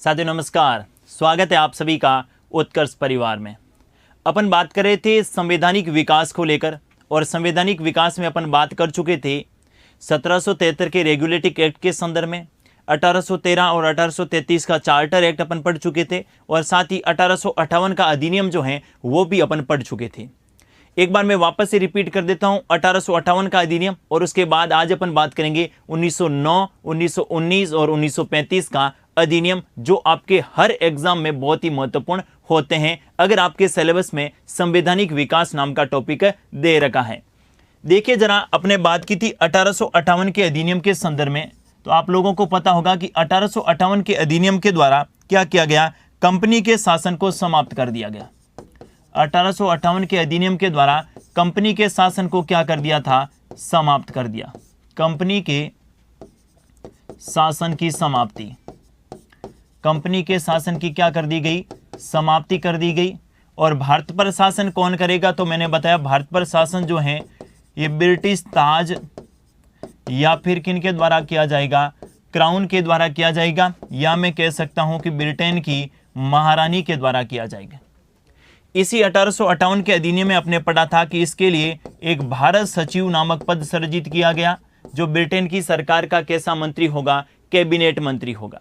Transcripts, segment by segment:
साथियों नमस्कार, स्वागत है आप सभी का उत्कर्ष परिवार में। अपन बात कर रहे थे संवैधानिक विकास को लेकर और संवैधानिक विकास में अपन बात कर चुके थे 1773 के रेगुलेटिंग एक्ट के संदर्भ में, 1813 और 1833 का चार्टर एक्ट अपन पढ़ चुके थे और साथ ही 1858 का अधिनियम जो है वो भी अपन पढ़ चुके थे। एक बार मैं वापस से रिपीट कर देता हूं 1858 का अधिनियम और उसके बाद आज अपन बात करेंगे 1909, 1919 और 1935 का अधिनियम, जो आपके हर एग्जाम में बहुत ही महत्वपूर्ण होते हैं अगर आपके सिलेबस में संवैधानिक विकास नाम का टॉपिक दे रखा है। देखिए जरा, अपने बात की थी 1858 के अधिनियम के संदर्भ में, तो आप लोगों को पता होगा कि 1858 के अधिनियम के द्वारा क्या किया गया, कंपनी के शासन को समाप्त कर दिया गया। 1858 के अधिनियम के द्वारा कंपनी के शासन को क्या कर दिया था, समाप्त कर दिया। कंपनी के शासन की समाप्ति, कंपनी के शासन की क्या कर दी गई, समाप्ति कर दी गई। और भारत पर शासन कौन करेगा, तो मैंने बताया भारत पर शासन जो है ये ब्रिटिश ताज या फिर किन के द्वारा किया जाएगा, क्राउन के द्वारा किया जाएगा, या मैं कह सकता हूं कि ब्रिटेन की महारानी के द्वारा किया जाएगा। इसी 1858 के अधिनियम में आपने पढ़ा था कि इसके लिए एक भारत सचिव नामक पद सृजित किया गया, जो ब्रिटेन की सरकार का कैसा मंत्री होगा, कैबिनेट मंत्री होगा।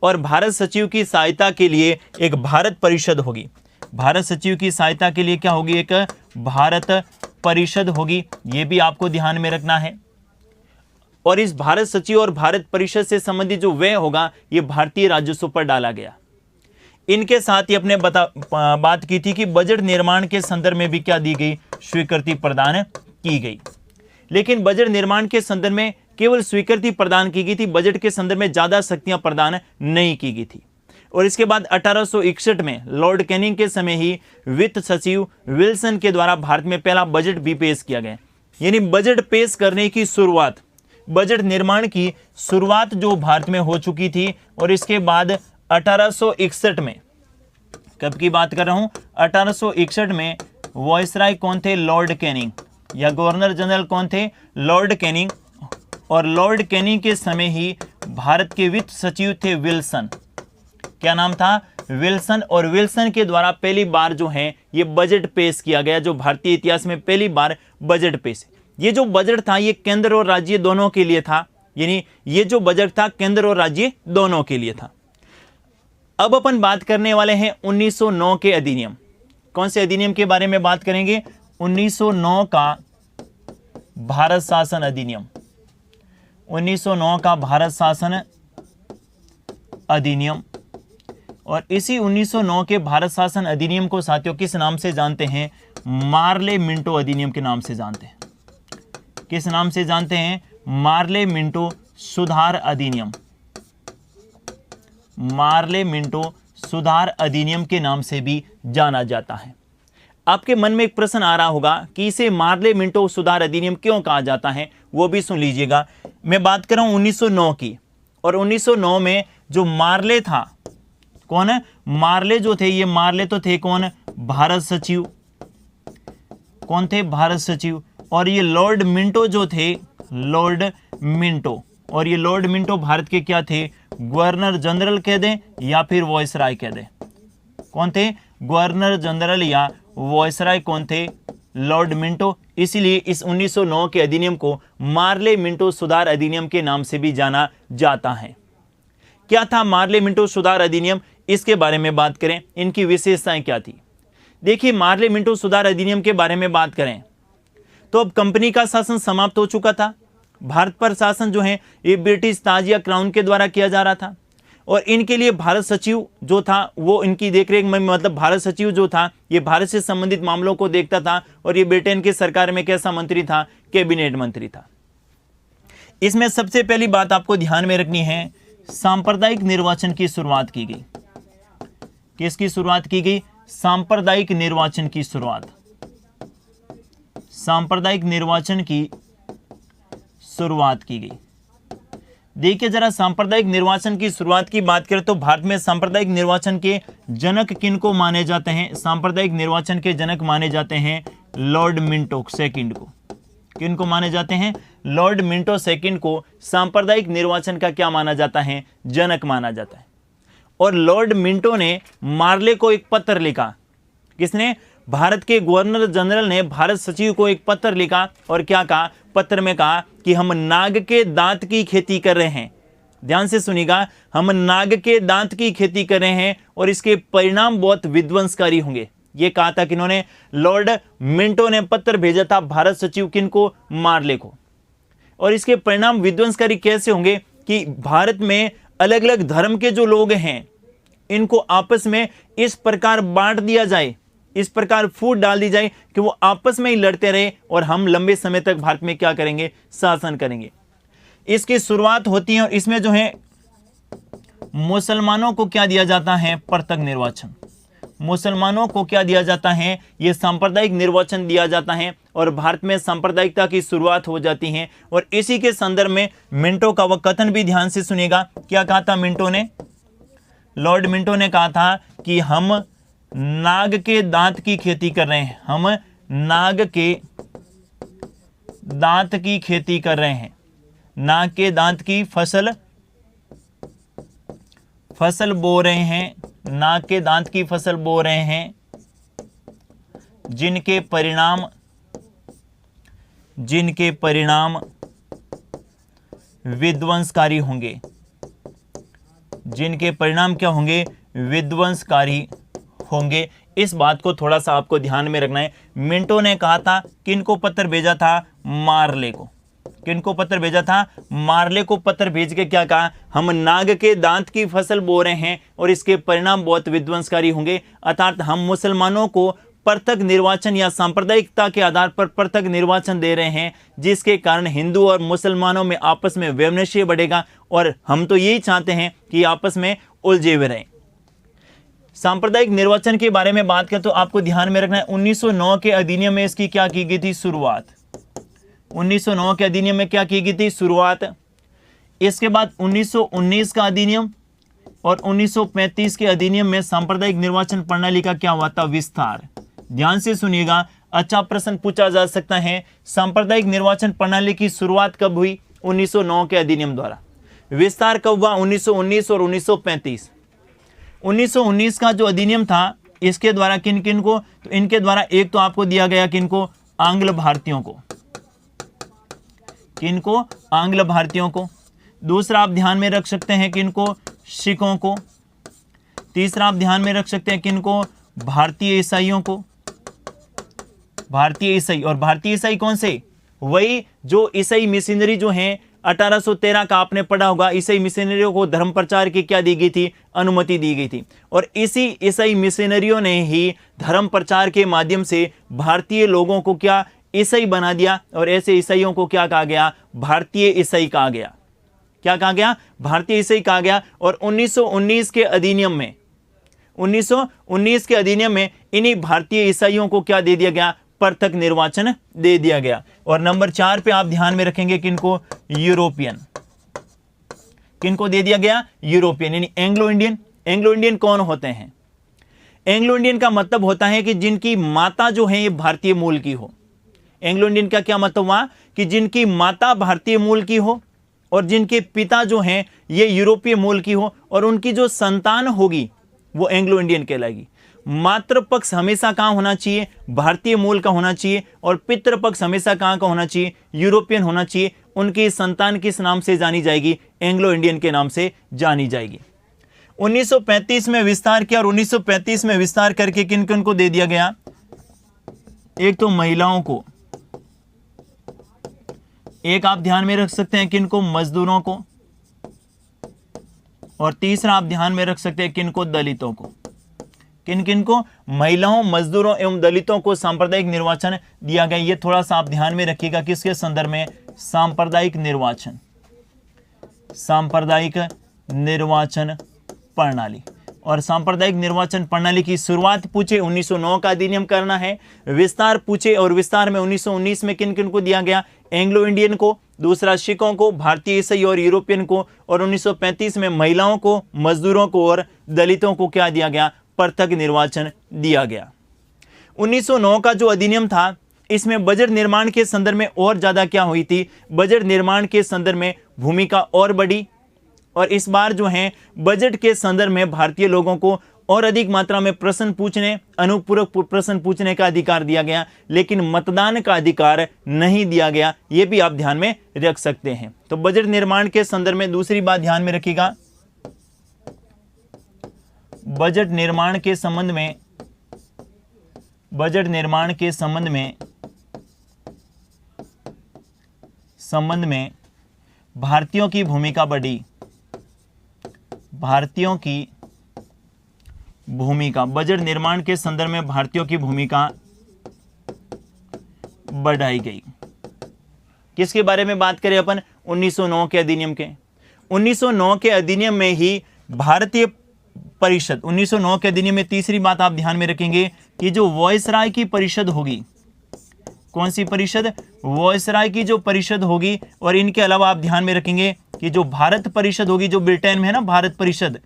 और भारत सचिव की सहायता के लिए एक भारत परिषद होगी। भारत सचिव की सहायता के लिए क्या होगी, एक भारत परिषद होगी। यह भी आपको ध्यान में रखना है। और इस भारत सचिव और भारत परिषद से संबंधित जो व्यय होगा ये भारतीय राजस्व पर डाला गया। इनके साथ ही अपने बात की थी कि बजट निर्माण के संदर्भ में भी क्या दी गई, स्वीकृति प्रदान की गई। लेकिन बजट निर्माण के संदर्भ में केवल स्वीकृति प्रदान की गई थी, बजट के संदर्भ में ज्यादा शक्तियां प्रदान नहीं की गई थी। और इसके बाद 1861 में लॉर्ड कैनिंग के समय ही वित्त सचिव विल्सन के द्वारा भारत में पहला बजट भी पेश किया गया। यानी बजट पेश करने की शुरुआत, बजट निर्माण की शुरुआत जो भारत में हो चुकी थी। और इसके बाद 1861 में, कब की बात कर रहा हूं, 1861 में वायसराय कौन थे, लॉर्ड कैनिंग, या गवर्नर जनरल कौन थे, लॉर्ड कैनिंग। और लॉर्ड कैनिंग के समय ही भारत के वित्त सचिव थे विल्सन। क्या नाम था, विल्सन। और विल्सन के द्वारा पहली बार जो है ये बजट पेश किया गया, जो भारतीय इतिहास में पहली बार बजट पेश। ये जो बजट था ये केंद्र और राज्य दोनों के लिए था। यानी ये जो बजट था केंद्र और राज्य दोनों के लिए था। अब अपन बात करने वाले हैं 1909 के अधिनियम। कौन से अधिनियम के बारे में बात करेंगे, 1909 का भारत शासन अधिनियम। 1909 का भारत शासन अधिनियम। और इसी 1909 के भारत शासन अधिनियम को साथियों किस नाम से जानते हैं, मार्ले मिंटो अधिनियम के नाम से जानते हैं। किस नाम से जानते हैं, मार्ले मिंटो सुधार अधिनियम। मार्ले मिंटो सुधार अधिनियम के नाम से भी जाना जाता है। आपके मन में एक प्रश्न आ रहा होगा कि इसे मार्ले मिंटो सुधार अधिनियम क्यों कहा जाता है, वो भी सुन लीजिएगा। मैं बात कर रहा हूं 1909 की, और 1909 में जो मार्ले था, कौन है, मार्ले जो थे, ये मार्ले तो थे कौन, भारत सचिव। कौन थे, भारत सचिव। और ये लॉर्ड मिंटो जो थे, लॉर्ड मिंटो। और ये लॉर्ड मिंटो भारत के क्या थे, गवर्नर जनरल कह दें या फिर वॉयसराय कह दें। कौन थे, गवर्नर जनरल या वॉयसराय कौन थे, लॉर्ड मिंटो। इसीलिए इस 1909 के अधिनियम को मार्ले मिंटो सुधार अधिनियम के नाम से भी जाना जाता है। क्या था मार्ले मिंटो सुधार अधिनियम, इसके बारे में बात करें, इनकी विशेषताएं क्या थी। देखिए, मार्ले मिंटो सुधार अधिनियम के बारे में बात करें तो अब कंपनी का शासन समाप्त हो चुका था। भारत पर शासन जो है ये ब्रिटिश ताज या क्राउन के द्वारा किया जा रहा था। और इनके लिए भारत सचिव जो था वो इनकी देखरेख में, मतलब भारत सचिव जो था ये भारत से संबंधित मामलों को देखता था। और ये ब्रिटेन की सरकार में कैसा मंत्री था, कैबिनेट मंत्री था। इसमें सबसे पहली बात आपको ध्यान में रखनी है, सांप्रदायिक निर्वाचन की शुरुआत की गई। किसकी शुरुआत की गई, सांप्रदायिक निर्वाचन की शुरुआत। सांप्रदायिक निर्वाचन की शुरुआत की गई। देखिए जरा, सांप्रदायिक निर्वाचन की शुरुआत की बात करें तो भारत में सांप्रदायिक निर्वाचन के जनक किनको माने जाते हैं, सांप्रदायिक निर्वाचन के जनक माने जाते हैं लॉर्ड मिंटो सेकंड को। किनको माने जाते हैं, लॉर्ड मिंटो सेकंड को सांप्रदायिक निर्वाचन का क्या माना जाता है, जनक माना जाता है। और लॉर्ड मिंटो ने मार्ले को एक पत्र लिखा। किसने? भारत के गवर्नर जनरल ने भारत सचिव को एक पत्र लिखा और क्या कहा? पत्र में कहा कि हम नाग के दांत की खेती कर रहे हैं। ध्यान से सुनिएगा, हम नाग के दांत की खेती कर रहे हैं और इसके परिणाम बहुत विध्वंसकारी होंगे। ये कहा था किन्होंने? लॉर्ड मिंटो ने पत्र भेजा था भारत सचिव किनको? मार्ले को। और इसके परिणाम विध्वंसकारी कैसे होंगे कि भारत में अलग अलग धर्म के जो लोग हैं इनको आपस में इस प्रकार बांट दिया जाए, इस प्रकार फूट डाल दी जाए कि वो आपस में ही लड़ते रहे और हम लंबे समय तक भारत में क्या करेंगे? शासन करेंगे। इसकी शुरुआत होती है और इसमें जो है मुसलमानों को क्या दिया जाता है? पृथक निर्वाचन। मुसलमानों को क्या दिया जाता है? ये सांप्रदायिक निर्वाचन दिया जाता है और भारत में सांप्रदायिकता की शुरुआत हो जाती है। और इसी के संदर्भ में मिंटो का वह कथन भी ध्यान से सुनिएगा। क्या कहा था मिंटो ने? लॉर्ड मिंटो ने कहा था कि हम नाग के दांत की खेती कर रहे हैं, हम नाग के दांत की खेती कर रहे हैं। नाग के दांत की फसल बो रहे हैं, नाग के दांत की फसल बो रहे हैं, जिनके परिणाम विध्वंसकारी होंगे। जिनके परिणाम क्या होंगे? विध्वंसकारी होंगे। इस बात को थोड़ा सा आपको ध्यान में रखना है। मिंटो ने कहा था, किनको पत्र भेजा था? मार्ले को। किनको पत्र भेजा था? मार्ले को पत्र भेज के क्या कहा? हम नाग के दांत की फसल बो रहे हैं और इसके परिणाम बहुत विध्वंसकारी होंगे। अर्थात हम मुसलमानों को पृथक निर्वाचन या सांप्रदायिकता के आधार पर पृथक निर्वाचन दे रहे हैं, जिसके कारण हिंदू और मुसलमानों में आपस में वैमनस्य बढ़ेगा और हम तो यही चाहते हैं कि आपस में उलझे हुए रहें। सांप्रदायिक निर्वाचन के बारे में बात करें तो आपको ध्यान में रखना है 1909 के अधिनियम में इसकी क्या की गई थी? शुरुआत। 1909 के अधिनियम में क्या की गई थी? शुरुआत। इसके बाद 1919 का अधिनियम और 1935 के अधिनियम में सांप्रदायिक निर्वाचन प्रणाली का क्या हुआ था? विस्तार। ध्यान से सुनिएगा, अच्छा प्रश्न पूछा जा सकता है। सांप्रदायिक निर्वाचन प्रणाली की शुरुआत कब हुई? 1909 के अधिनियम द्वारा। विस्तार कब हुआ? 1919 और 1935। 1919 का जो अधिनियम था इसके द्वारा किन किन को? तो इनके द्वारा एक तो आपको दिया गया किनको? आंग्ल भारतीयों को। किनको? आंग्ल भारतीयों को। दूसरा आप ध्यान में रख सकते हैं किनको? सिखों को। तीसरा आप ध्यान में रख सकते हैं किनको? भारतीय ईसाइयों को। भारतीय ईसाई। और भारतीय ईसाई कौन से? वही जो ईसाई मिशनरी जो हैं 1813 का आपने पढ़ा होगा। ईसाई मिशनरियों को धर्म प्रचार की क्या दी गई थी? अनुमति दी गई थी। और इसी ईसाई मिशनरियों ने ही धर्म प्रचार के माध्यम से भारतीय लोगों को क्या? ईसाई बना दिया। और ऐसे ईसाइयों को क्या कहा गया? भारतीय ईसाई कहा गया। क्या कहा गया? भारतीय ईसाई कहा गया। और 1919 के अधिनियम में 1919 के अधिनियम में इन्हीं भारतीय ईसाइयों को क्या दे दिया गया? पृथक निर्वाचन दे दिया गया। और नंबर 4 पे आप ध्यान में रखेंगे किनको? यूरोपियन। किनको दे दिया गया? यूरोपियन, यानी एंग्लो इंडियन। एंग्लो इंडियन कौन होते हैं? एंग्लो इंडियन का मतलब होता है कि जिनकी माता जो है ये भारतीय मूल की हो। एंग्लो इंडियन का क्या मतलब हुआ? कि जिनकी माता भारतीय मूल की हो और जिनके पिता जो हैं ये यूरोपीय मूल की हो और उनकी जो संतान होगी वो एंग्लो इंडियन कहलाएगी। मातृ पक्ष हमेशा कहां होना चाहिए? भारतीय मूल का होना चाहिए। और पितृ पक्ष हमेशा कहां का होना चाहिए? यूरोपियन होना चाहिए। उनकी संतान किस नाम से जानी जाएगी? एंग्लो इंडियन के नाम से जानी जाएगी। 1935 में विस्तार किया और 1935 में विस्तार करके किन किन को दे दिया गया? एक तो महिलाओं को, एक आप ध्यान में रख सकते हैं किनको? मजदूरों को। और तीसरा आप ध्यान में रख सकते हैं किनको? दलितों को। किन किन को? महिलाओं, मजदूरों एवं दलितों को सांप्रदायिक निर्वाचन दिया गया। ये थोड़ा सा आप ध्यान में रखिएगा किसके संदर्भ में? सांप्रदायिक निर्वाचन। सांप्रदायिक निर्वाचन प्रणाली। और सांप्रदायिक निर्वाचन प्रणाली की शुरुआत पूछे 1909 का अधिनियम करना है। विस्तार पूछे और विस्तार में 1919 में किन किन को दिया गया? एंग्लो इंडियन को, दूसरा सिखों को, भारतीय ईसाई और यूरोपियन को। और 1935 में महिलाओं को, मजदूरों को और दलितों को क्या दिया गया? पृथक निर्वाचन दिया गया। 1909 का जो अधिनियम था इसमें बजट निर्माण के संदर्भ में और ज्यादा क्या हुई थी? बजट निर्माण के संदर्भ में भूमिका और बढ़ी और इस बार जो है बजट के संदर्भ में भारतीय लोगों को और अधिक मात्रा में प्रश्न पूछने, अनुपूरक प्रश्न पूछने का अधिकार दिया गया, लेकिन मतदान का अधिकार नहीं दिया गया। यह भी आप ध्यान में रख सकते हैं। तो बजट निर्माण के संदर्भ में दूसरी बात ध्यान में रखिएगा, बजट निर्माण के संबंध में, बजट निर्माण के संबंध में भारतीयों की भूमिका बढ़ी, भारतीयों की भूमिका, बजट निर्माण के संदर्भ में भारतीयों की भूमिका बढ़ाई गई। किसके बारे में बात करें अपन? 1909 के अधिनियम के। 1909 के अधिनियम में ही भारतीय परिषद, 1909 के अधिनियम में तीसरी बात आप ध्यान में रखेंगे कि जो वॉइसराय की परिषद होगी, कौन सी परिषद? वॉइसराय की जो परिषद होगी, और इनके अलावा आप ध्यान में रखेंगे कि जो भारत परिषद होगी, जो ब्रिटेन में है ना भारत परिषद,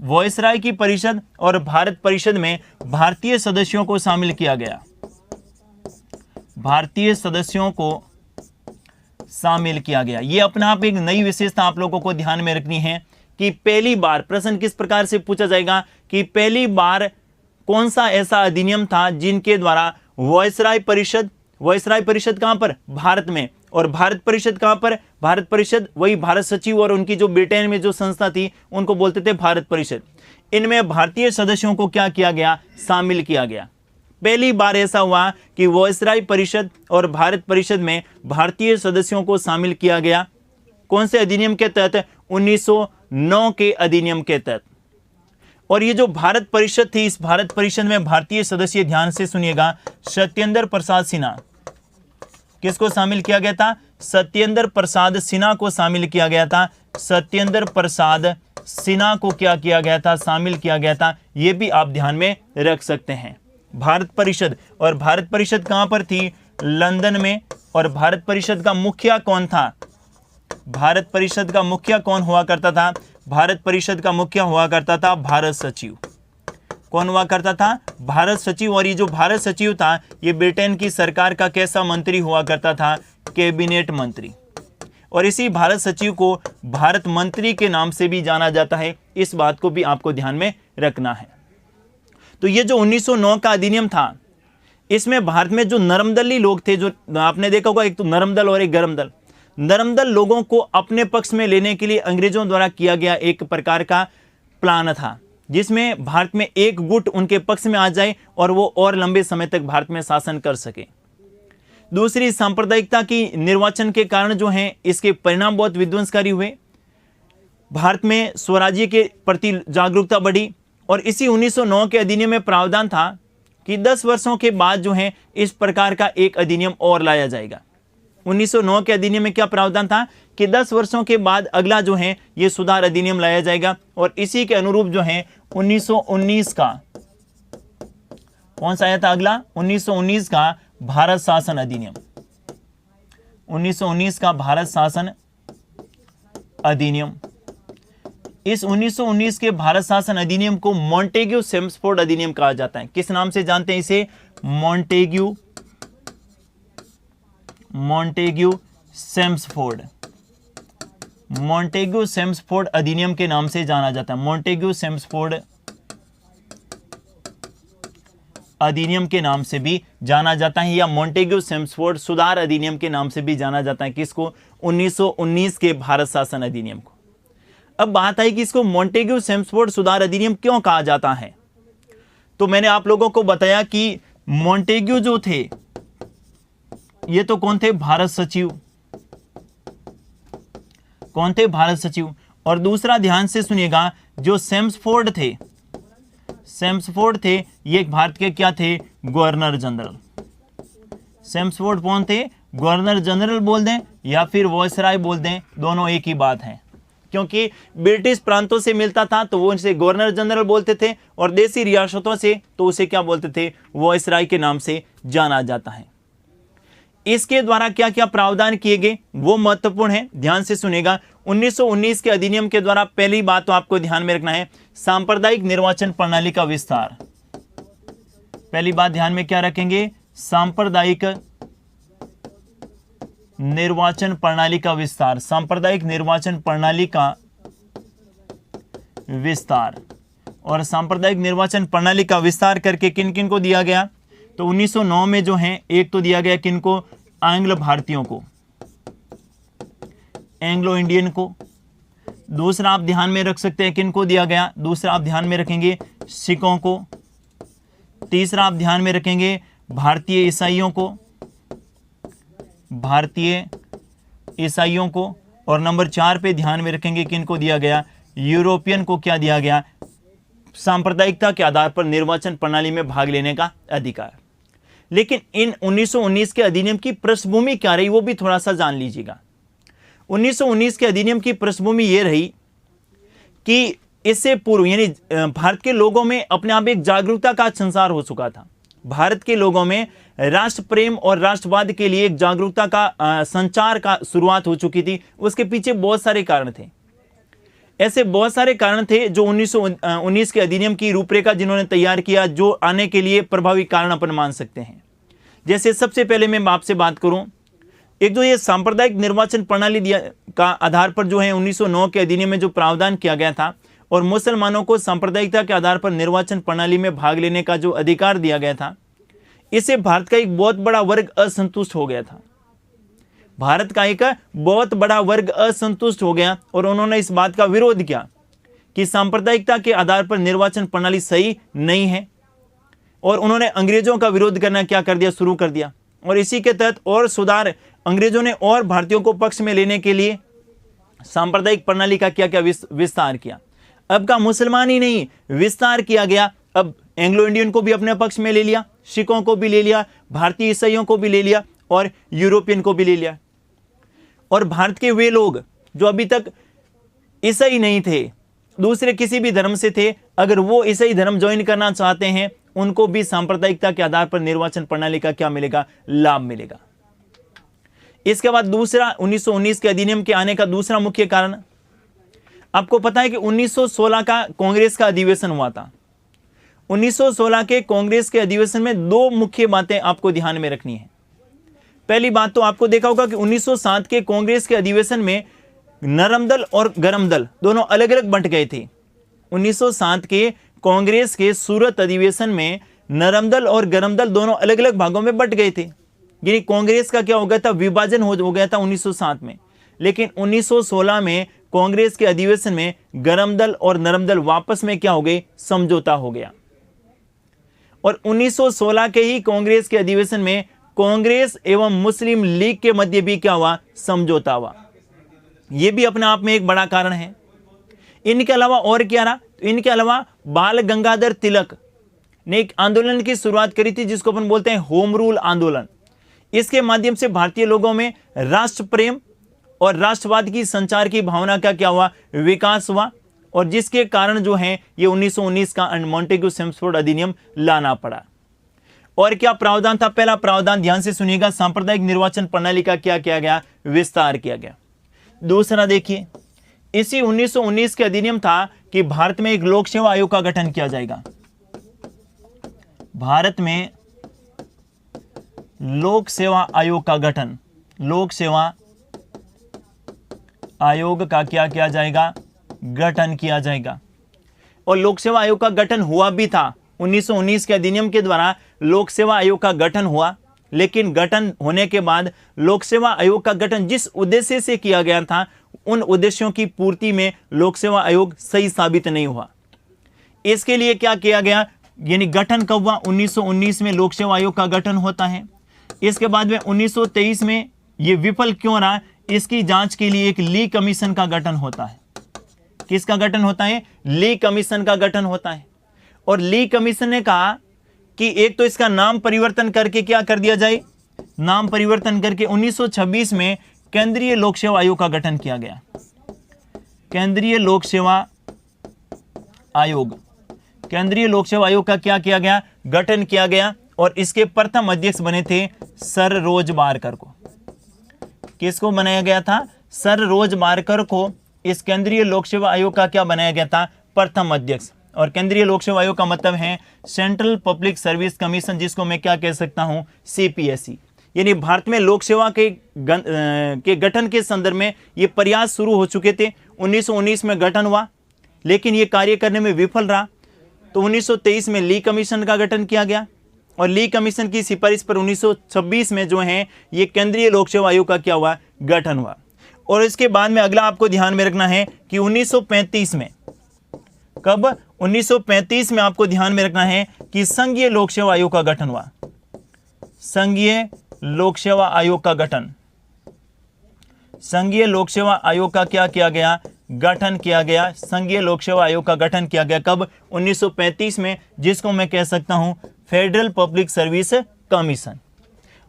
वॉइसराय की परिषद और भारत परिषद में भारतीय सदस्यों को शामिल किया गया, भारतीय सदस्यों को शामिल किया गया। यह अपना आप एक नई विशेषता आप लोगों को ध्यान में रखनी है कि पहली बार प्रश्न किस प्रकार से पूछा जाएगा कि पहली बार कौन सा ऐसा अधिनियम था जिनके द्वारा वॉइसराय परिषद, वॉइसराय परिषद कहां पर? भारत में, और भारत परिषद कहां पर? भारत परिषद वही भारत सचिव और उनकी जो ब्रिटेन में जो संस्था थी उनको बोलते थे भारत परिषद। इनमें भारतीय सदस्यों को क्या किया गया? शामिल किया गया। पहली बार ऐसा हुआ कि वॉइसराय परिषद और भारत परिषद में भारतीय सदस्यों को शामिल किया गया। कौन से अधिनियम के तहत? 1909 के अधिनियम के तहत। और ये जो भारत परिषद थी, इस भारत परिषद में भारतीय सदस्य, ध्यान से सुनिएगा, सत्येंद्र प्रसाद सिन्हा, किसको शामिल किया गया था? सत्येंद्र प्रसाद सिन्हा को शामिल किया गया था। सत्येंद्र प्रसाद सिन्हा को क्या किया गया था? शामिल किया गया था। यह भी आप ध्यान में रख सकते हैं। भारत परिषद, और भारत परिषद कहां पर थी? लंदन में। और भारत परिषद का मुखिया कौन था? भारत परिषद का मुखिया कौन हुआ करता था? भारत परिषद का मुखिया हुआ करता था भारत सचिव। कौन हुआ करता था? भारत सचिव। और ये जो भारत सचिव था, ये ब्रिटेन की सरकार का कैसा मंत्री हुआ करता था? कैबिनेट मंत्री। और इसी भारत सचिव को भारत मंत्री के नाम से भी जाना जाता है। इस बात को भी आपको ध्यान में रखना है। तो ये जो 1909 का अधिनियम था, इसमें भारत में जो नरमदली लोग थे, जो आपने देखा होगा, एक तो नरम दल और एक गरम दल, नरम दल लोगों को अपने पक्ष में लेने के लिए अंग्रेजों द्वारा किया गया एक प्रकार का प्लान था, जिसमें भारत में एक गुट उनके पक्ष में आ जाए और वो और लंबे समय तक भारत में शासन कर सके। दूसरी, सांप्रदायिकता की निर्वाचन के कारण जो हैं, इसके परिणाम बहुत विध्वंसकारी हुए। भारत में स्वराज्य के प्रति जागरूकता बढ़ी। और इसी 1909 के अधिनियम में प्रावधान था कि 10 वर्षों के बाद जो है इस प्रकार का एक अधिनियम और लाया जाएगा। 1909 के अधिनियम में क्या प्रावधान था कि 10 वर्षों के बाद अगला जो है ये सुधार अधिनियम लाया जाएगा। और इसी के अनुरूप जो है 1919 का, कौन सा आया था अगला? 1919 का भारत शासन अधिनियम। 1919 का भारत शासन अधिनियम। इस 1919 के भारत शासन अधिनियम को मॉन्टेग्यू सेम्सफोर्ड अधिनियम कहा जाता है। किस नाम से जानते हैं इसे? मॉन्टेग्यू सेम्सफोर्ड। मॉन्टेग्यू सेम्सफोर्ड अधिनियम के नाम से जाना जाता है। मॉन्टेग्यू सेम्सफोर्ड अधिनियम के नाम से भी जाना जाता है, या मॉन्टेग्यू सेम्सफोर्ड सुधार अधिनियम के नाम से भी जाना जाता है। किसको? 1919 के भारत शासन अधिनियम को। अब बात आई कि इसको मॉन्टेग्यू सेम्सफोर्ड सुधार अधिनियम क्यों कहा जाता है। तो मैंने आप लोगों को बताया कि मॉन्टेग्यू जो थे, ये तो कौन थे? भारत सचिव। कौन थे? भारत सचिव। और दूसरा ध्यान से सुनिएगा, जो सेम्सफोर्ड थे, सेम्सफोर्ड थे, ये भारत के क्या थे? Governor general. सेम्सफोर्ड कौन थे? गवर्नर जनरल बोल दें या फिर वॉइसराय बोल दें, दोनों एक ही बात है, क्योंकि ब्रिटिश प्रांतों से मिलता था तो वो इसे गवर्नर जनरल बोलते थे, और देसी रियासतों से तो उसे क्या बोलते थे? वॉइसराय के नाम से जाना जाता है। इसके द्वारा क्या क्या प्रावधान किए गए वो महत्वपूर्ण है, ध्यान से सुनेगा। 1919 के अधिनियम के द्वारा पहली बात तो आपको ध्यान में रखना है, सांप्रदायिक निर्वाचन प्रणाली का विस्तार। पहली बात ध्यान में क्या रखेंगे? सांप्रदायिक निर्वाचन प्रणाली का विस्तार। सांप्रदायिक निर्वाचन प्रणाली का विस्तार। और सांप्रदायिक निर्वाचन प्रणाली का विस्तार करके किन किन को दिया गया, तो 1909 में जो है एक तो दिया गया किनको, आंग्ल भारतीयों को, एंग्लो इंडियन को। दूसरा आप ध्यान में रख सकते हैं किनको दिया गया, दूसरा आप ध्यान में रखेंगे सिखों को। तीसरा आप ध्यान में रखेंगे भारतीय ईसाइयों को, भारतीय ईसाइयों को। और नंबर 4 पे ध्यान में रखेंगे किनको दिया गया, यूरोपियन को क्या दिया गया, सांप्रदायिकता के आधार पर निर्वाचन प्रणाली में भाग लेने का अधिकार। लेकिन इन 1919 के अधिनियम की पृष्ठभूमि क्या रही वो भी थोड़ा सा जान लीजिएगा। 1919 के अधिनियम की पृष्ठभूमि ये रही कि इससे पूर्व यानी भारत के लोगों में अपने आप एक जागरूकता का संचार हो चुका था। भारत के लोगों में राष्ट्र प्रेम और राष्ट्रवाद के लिए एक जागरूकता का संचार का शुरुआत हो चुकी थी। उसके पीछे बहुत सारे कारण थे, ऐसे बहुत सारे कारण थे जो 1919 के अधिनियम की रूपरेखा जिन्होंने तैयार किया, जो आने के लिए प्रभावी कारण अपन मान सकते हैं। जैसे सबसे पहले मैं आपसे बात करूं, एक जो ये सांप्रदायिक निर्वाचन प्रणाली का आधार पर जो है 1909 के अधिनियम में जो प्रावधान किया गया था और मुसलमानों को सांप्रदायिकता के आधार पर निर्वाचन प्रणाली में भाग लेने का जो अधिकार दिया गया था, इससे भारत का एक बहुत बड़ा वर्ग असंतुष्ट हो गया था। भारत का एक बहुत बड़ा वर्ग असंतुष्ट हो गया और उन्होंने इस बात का विरोध किया कि सांप्रदायिकता के आधार पर निर्वाचन प्रणाली सही नहीं है। और उन्होंने अंग्रेजों का विरोध करना क्या कर दिया, शुरू कर दिया। और इसी के तहत और सुधार अंग्रेजों ने और भारतीयों को पक्ष में लेने के लिए सांप्रदायिक प्रणाली का क्या क्या विस्तार किया। अब का मुसलमान ही नहीं, विस्तार किया गया। अब एंग्लो इंडियन को भी अपने पक्ष में ले लिया, सिखों को भी ले लिया, भारतीय ईसाइयों को भी ले लिया और यूरोपियन को भी ले लिया। और भारत के वे लोग जो अभी तक ईसाई नहीं थे, दूसरे किसी भी धर्म से थे, अगर वो ईसाई धर्म ज्वाइन करना चाहते हैं, उनको भी सांप्रदायिकता के आधार पर निर्वाचन प्रणाली का क्या मिलेगा, लाभ मिलेगा। इसके बाद दूसरा 1919 के अधिनियम के आने का दूसरा मुख्य कारण, आपको पता है कि 1916 का कांग्रेस का अधिवेशन हुआ था। 1916 के कांग्रेस के अधिवेशन में दो मुख्य बातें आपको ध्यान में रखनी है। पहली बात तो आपको देखा होगा कि 1907 के कांग्रेस के अधिवेशन में नरम दल और गरम दल दोनों अलग अलग बंट गए थे। 1907 के कांग्रेस के सूरत अधिवेशन में नरम दल और गरम दल दोनों अलग अलग भागों में बंट गए थे। यानी कांग्रेस का क्या हो गया था, विभाजन हो गया था 1907 में। लेकिन 1916 में कांग्रेस के अधिवेशन में गरम दल और नरम दल वापस में क्या हो गए, समझौता हो गया। और 1916 के ही कांग्रेस के अधिवेशन में कांग्रेस एवं मुस्लिम लीग के मध्य भी क्या हुआ, समझौता हुआ। यह भी अपने आप में एक बड़ा कारण है। इनके अलावा और क्या रहा, तो इनके अलावा बाल गंगाधर तिलक ने एक आंदोलन की शुरुआत करी थी जिसको अपन बोलते हैं होम रूल आंदोलन। इसके माध्यम से भारतीय लोगों में राष्ट्र प्रेम और राष्ट्रवाद की संचार की भावना का क्या हुआ, विकास हुआ। और जिसके कारण जो है ये 1919 का मॉन्टेग्यू चेम्सफोर्ड अधिनियम लाना पड़ा। और क्या प्रावधान था, पहला प्रावधान ध्यान से सुनिएगा, सांप्रदायिक निर्वाचन प्रणाली का क्या किया गया, विस्तार किया गया। दूसरा देखिए, इसी 1919 के अधिनियम था कि भारत में एक लोक सेवा आयोग का गठन किया जाएगा। भारत में लोक सेवा आयोग का गठन, लोक सेवा आयोग का क्या किया जाएगा, गठन किया जाएगा। और लोक सेवा आयोग का गठन हुआ भी था। 1919 के अधिनियम के द्वारा लोक सेवा आयोग का गठन हुआ, लेकिन गठन होने के बाद लोक सेवा आयोग का गठन जिस उद्देश्य से किया गया था, उन उद्देश्यों की पूर्ति में लोक सेवा आयोग सही साबित नहीं हुआ। इसके लिए क्या किया गया, यानी गठन कब हुआ, 1919 में लोक सेवा आयोग का गठन होता है। इसके बाद में 1923 में यह विफल क्यों रहा, इसकी जांच के लिए एक ली कमीशन का गठन होता है। किसका गठन होता है, ली कमीशन का गठन होता है। और ली कमीशन ने कहा कि एक तो इसका नाम परिवर्तन करके क्या कर दिया जाए, नाम परिवर्तन करके 1926 में केंद्रीय लोक सेवा आयोग का गठन किया गया। केंद्रीय लोक सेवा आयोग, केंद्रीय लोक सेवा आयोग का क्या किया गया, गठन किया गया। और इसके प्रथम अध्यक्ष बने थे सर रोज बारकर को। किसको बनाया गया था, सर रोज बारकर को इस केंद्रीय लोक सेवा आयोग का क्या बनाया गया था, प्रथम अध्यक्ष। और केंद्रीय लोक सेवा आयोग का मतलब है सेंट्रल पब्लिक सर्विस कमीशन, जिसको मैं क्या कह सकता हूं, सीपीएससी। यानी भारत में लोक सेवा के गठन के संदर्भ में ये प्रयास शुरू हो चुके थे। 1919 में गठन हुआ, लेकिन ये कार्य करने में विफल रहा। तो 1923 में ली कमीशन का गठन किया गया और ली कमीशन की सिफारिश पर 1926 में जो है ये केंद्रीय लोक सेवा आयोग का क्या हुआ, गठन हुआ। और इसके बाद में अगला आपको ध्यान में रखना है कि 1935 में, कब, 1935 में आपको ध्यान में रखना है कि संघीय लोक सेवा आयोग का गठन हुआ। संघीय लोक सेवा आयोग का गठन, संघीय लोक सेवा आयोग का क्या किया गया, गठन किया गया। संघीय लोक सेवा आयोग का गठन किया गया कब, 1935 में, जिसको मैं कह सकता हूं फेडरल पब्लिक सर्विस कमीशन।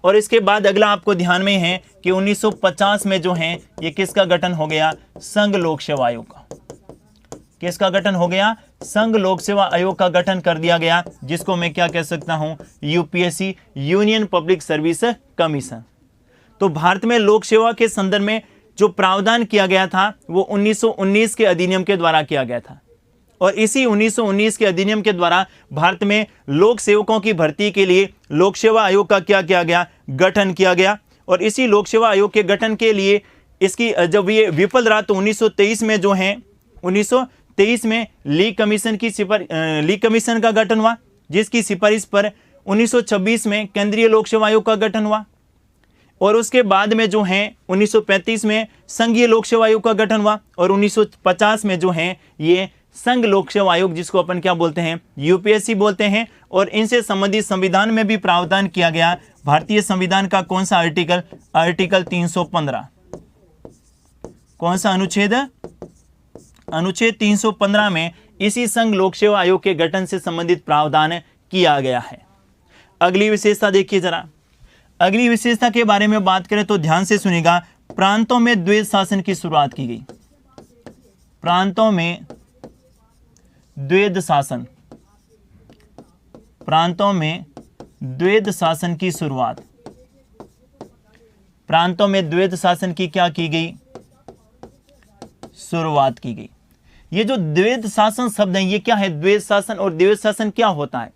और इसके बाद अगला आपको ध्यान में है कि 1950 में जो है ये किसका गठन हो गया, संघ लोक सेवा आयोग का। किसका गठन हो गया, संघ लोक सेवा आयोग का गठन कर दिया गया, जिसको मैं क्या कह सकता हूं, UPSC, union public service commission. तो भारत में लोक सेवा के संदर्भ में जो प्रावधान किया गया था वो 1919 के अधिनियम के द्वारा किया गया था। और इसी 1919 के अधिनियम के द्वारा भारत में लोक सेवकों की भर्ती के लिए लोक सेवा आयोग का क्या किया गया, गठन किया गया। और इसी लोक सेवा आयोग के गठन के लिए इसकी जब ये विफल रहा तो 1923 में जो है, 1923 में ली कमीशन का गठन हुआ, जिसकी सिफारिश पर 1926 में केंद्रीय लोक सेवा आयोग का गठन हुआ। और उसके बाद में जो है 1935 में संघीय लोक सेवा आयोग का गठन हुआ और 1950 में जो है ये संघ लोक सेवा आयोग, जिसको अपन क्या बोलते हैं, यूपीएससी बोलते हैं। और इनसे संबंधित संविधान में भी प्रावधान किया गया। भारतीय संविधान का कौन सा आर्टिकल, आर्टिकल 315, कौन सा अनुच्छेद, अनुच्छेद 315 में इसी संघ लोक सेवा आयोग के गठन से संबंधित प्रावधान किया गया है। अगली विशेषता देखिए जरा, अगली विशेषता के बारे में बात करें तो ध्यान से सुनिएगा। प्रांतों में द्वैध शासन की शुरुआत की गई। प्रांतों में द्वैध शासन, प्रांतों में द्वैध शासन की शुरुआत, प्रांतों में द्वैध शासन की क्या की गई, शुरुआत की गई। ये जो द्वैध शासन शब्द है ये क्या है, द्वैध शासन, और द्वैध शासन क्या होता है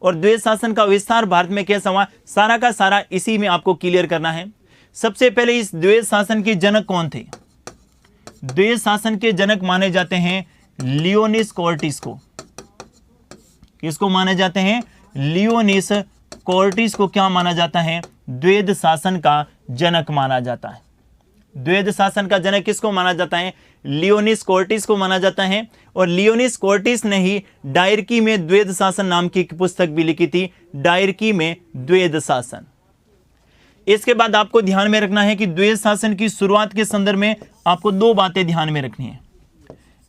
और द्वैध शासन का विस्तार भारत में कैसा हुआ, सारा का सारा इसी में आपको क्लियर करना है। सबसे पहले इस द्वैध शासन के जनक कौन थे, द्वैध शासन के जनक माने जाते हैं लियोनिस कॉर्टिस को। किसको माने जाते हैं, लियोनिस कॉर्टिस को क्या माना जाता है, द्वैध शासन का जनक माना जाता है। द्वैध शासन का जनक किसको माना जाता है, लियोनिस कॉर्टिस को माना जाता है। और लियोनिस कॉर्टिस ने ही डायरकी में द्वैध शासन नाम की पुस्तक भी लिखी थी, डायरकी में द्वैध शासन। इसके बाद आपको ध्यान में रखना है कि द्वैध शासन की शुरुआत के संदर्भ में आपको दो बातें ध्यान में रखनी है।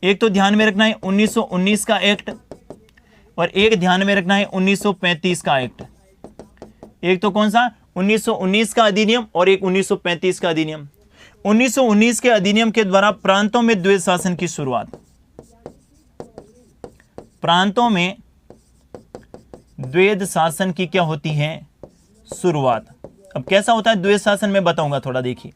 एक तो ध्यान में रखना है 1919 का एक्ट और एक ध्यान में रखना है 1935 का एक्ट। एक तो कौन सा, 1919 का अधिनियम और एक 1935 का अधिनियम। 1919 के अधिनियम के द्वारा प्रांतों में द्वैध शासन की शुरुआत, प्रांतों में द्वैध शासन की क्या होती है, शुरुआत। अब कैसा होता है द्वैध शासन में बताऊंगा, थोड़ा देखिए।